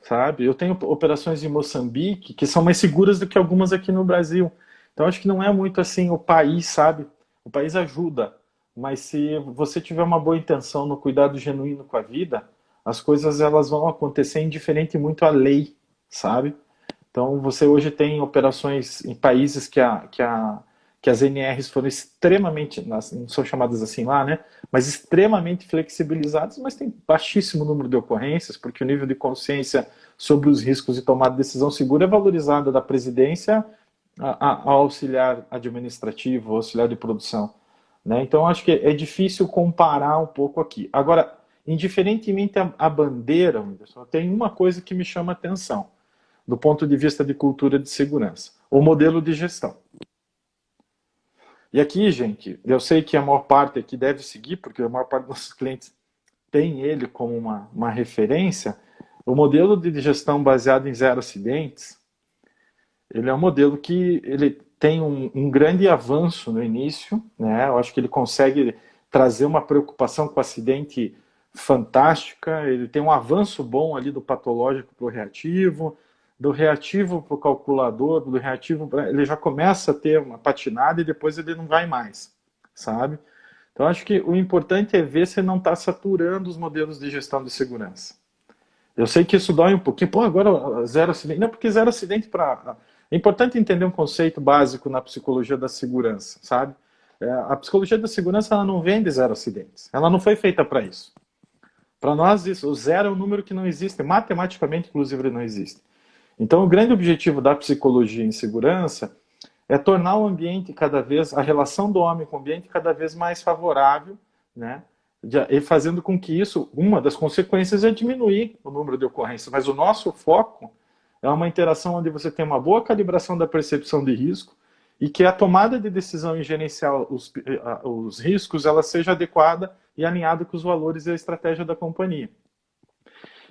sabe? Eu tenho operações em Moçambique que são mais seguras do que algumas aqui no Brasil. Então, acho que não é muito assim o país, sabe? O país ajuda, mas se você tiver uma boa intenção no cuidado genuíno com a vida, as coisas elas vão acontecer indiferente muito à lei, sabe? Então, você hoje tem operações em países que as NRs foram extremamente, não são chamadas assim lá, né? Mas extremamente flexibilizadas, mas tem baixíssimo número de ocorrências, porque o nível de consciência sobre os riscos de tomar decisão segura é valorizada da presidência ao auxiliar administrativo, ao auxiliar de produção, né? Então, acho que é difícil comparar um pouco aqui. Agora, indiferentemente a bandeira, tem uma coisa que me chama a atenção do ponto de vista de cultura de segurança: o modelo de gestão. E aqui, gente, eu sei que a maior parte aqui deve seguir, porque a maior parte dos nossos clientes tem ele como uma referência. O modelo de gestão baseado em zero acidentes, ele é um modelo que ele tem um grande avanço no início, né? Eu acho que ele consegue trazer uma preocupação com o acidente fantástica, ele tem um avanço bom ali do patológico para o reativo, do reativo para o calculador, do reativo ele já começa a ter uma patinada e depois ele não vai mais, sabe? Então acho que o importante é ver se não está saturando os modelos de gestão de segurança. Eu sei que isso dói um pouquinho, pô, agora zero acidente. Não, porque zero acidente para. É importante entender um conceito básico na psicologia da segurança, sabe? A psicologia da segurança ela não vem de zero acidentes. Ela não foi feita para isso. Para nós, isso, o zero é um número que não existe. Matematicamente, inclusive, ele não existe. Então, o grande objetivo da psicologia em segurança é tornar o ambiente cada vez, a relação do homem com o ambiente cada vez mais favorável, né? e fazendo com que isso, uma das consequências é diminuir o número de ocorrências, mas o nosso foco é uma interação onde você tem uma boa calibração da percepção de risco e que a tomada de decisão em gerenciar os riscos ela seja adequada e alinhada com os valores e a estratégia da companhia.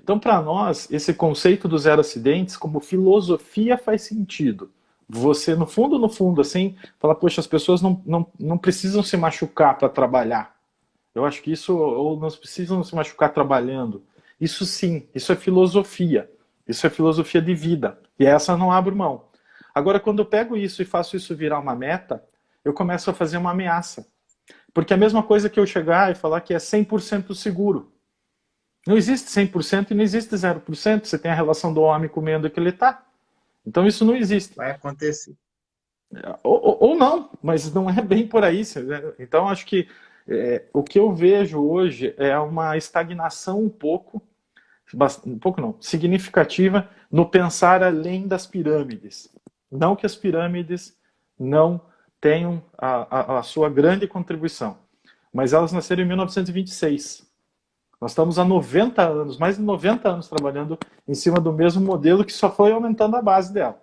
Então, para nós, esse conceito do zero acidentes, como filosofia, faz sentido. Você, no fundo, assim, fala, poxa, as pessoas não precisam se machucar para trabalhar. Eu acho que isso, ou não precisam se machucar trabalhando. Isso sim, isso é filosofia. Isso é filosofia de vida. E essa eu não abro mão. Agora, quando eu pego isso e faço isso virar uma meta, eu começo a fazer uma ameaça. Porque é a mesma coisa que eu chegar e falar que é 100% seguro. Não existe 100% e não existe 0%. Você tem a relação do homem comendo que ele está. Então isso não existe. Vai acontecer. Ou não, mas não é bem por aí. Então acho que o que eu vejo hoje é uma estagnação um pouco não, significativa no pensar além das pirâmides. Não que as pirâmides não tenham a sua grande contribuição, mas elas nasceram em 1926. Nós estamos há 90 anos, mais de 90 anos trabalhando em cima do mesmo modelo que só foi aumentando a base dela.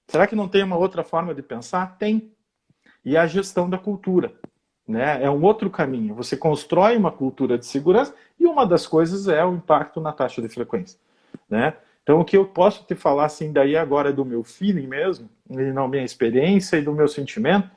Será que não tem uma outra forma de pensar? Tem. E a gestão da cultura, né? É um outro caminho. Você constrói uma cultura de segurança e uma das coisas é o impacto na taxa de frequência, né? Então o que eu posso te falar assim daí agora é do meu feeling mesmo, e não minha experiência e do meu sentimento,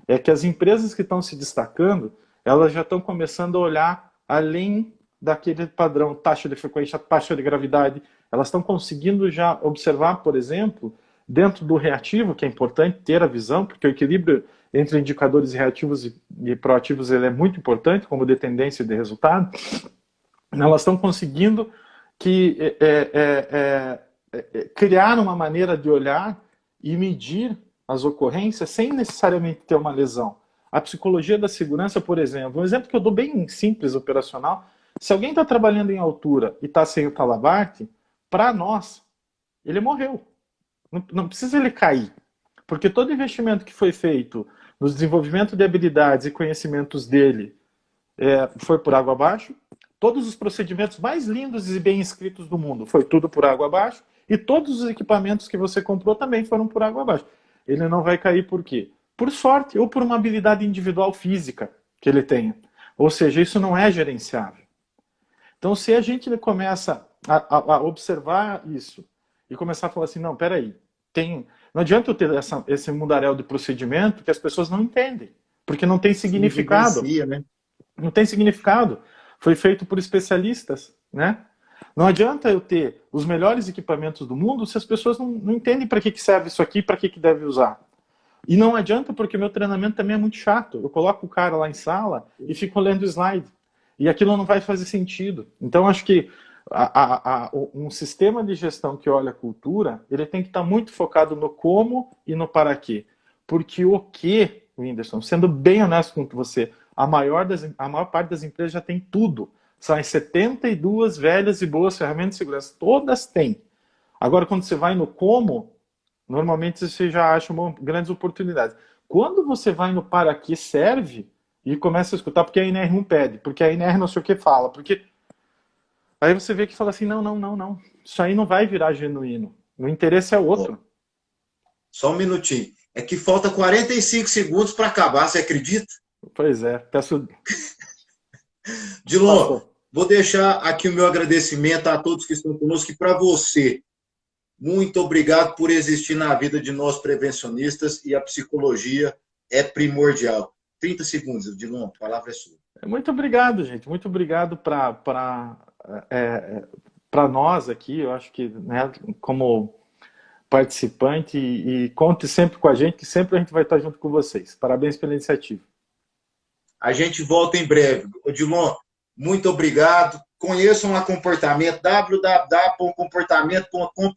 é que as empresas que estão se destacando, elas já estão começando a olhar além daquele padrão taxa de frequência, taxa de gravidade. Elas estão conseguindo já observar, por exemplo, dentro do reativo, que é importante ter a visão, porque o equilíbrio entre indicadores reativos e proativos ele é muito importante, como de tendência e de resultado. Elas estão conseguindo criar uma maneira de olhar e medir as ocorrências sem necessariamente ter uma lesão. A psicologia da segurança, por exemplo, um exemplo que eu dou bem simples, operacional, se alguém está trabalhando em altura e está sem o talabarte, para nós, ele morreu. Não precisa ele cair, porque todo investimento que foi feito no desenvolvimento de habilidades e conhecimentos dele foi por água abaixo, todos os procedimentos mais lindos e bem escritos do mundo foi tudo por água abaixo, e todos os equipamentos que você comprou também foram por água abaixo. Ele não vai cair por quê? Por sorte ou por uma habilidade individual física que ele tenha. Ou seja, isso não é gerenciável. Então, se a gente começa a observar isso e começar a falar assim, não, peraí, não adianta eu ter esse mundaréu de procedimento que as pessoas não entendem, porque não tem significado. Né? Não tem significado. Foi feito por especialistas, né? Não adianta eu ter os melhores equipamentos do mundo se as pessoas não entendem para que serve isso aqui, para que deve usar. E não adianta porque meu treinamento também é muito chato. Eu coloco o cara lá em sala e fico lendo o slide. E aquilo não vai fazer sentido. Então, acho que um sistema de gestão que olha a cultura, ele tem que estar muito focado no como e no para quê. Porque o que, Whindersson, sendo bem honesto com você, a maior parte das empresas já tem tudo. São as 72 velhas e boas ferramentas de segurança. Todas têm. Agora, quando você vai no como, normalmente você já acha grandes oportunidades. Quando você vai no para que serve e começa a escutar, porque a INR não pede, porque a INR não sei o que fala, porque... Aí você vê que fala assim, não. Isso aí não vai virar genuíno. O interesse é outro. Só um minutinho. É que falta 45 segundos para acabar, você acredita? Pois é, peço... Dilon, vou deixar aqui o meu agradecimento a todos que estão conosco e para você. Muito obrigado por existir na vida de nós prevencionistas e a psicologia é primordial. 30 segundos, Dilon, a palavra é sua. Muito obrigado, gente. Muito obrigado para nós aqui. Eu acho que, né, como participante, e conte sempre com a gente, que sempre a gente vai estar junto com vocês. Parabéns pela iniciativa. A gente volta em breve. Odilon, muito obrigado. Conheçam a Comportamento, www.comportamento.com.br.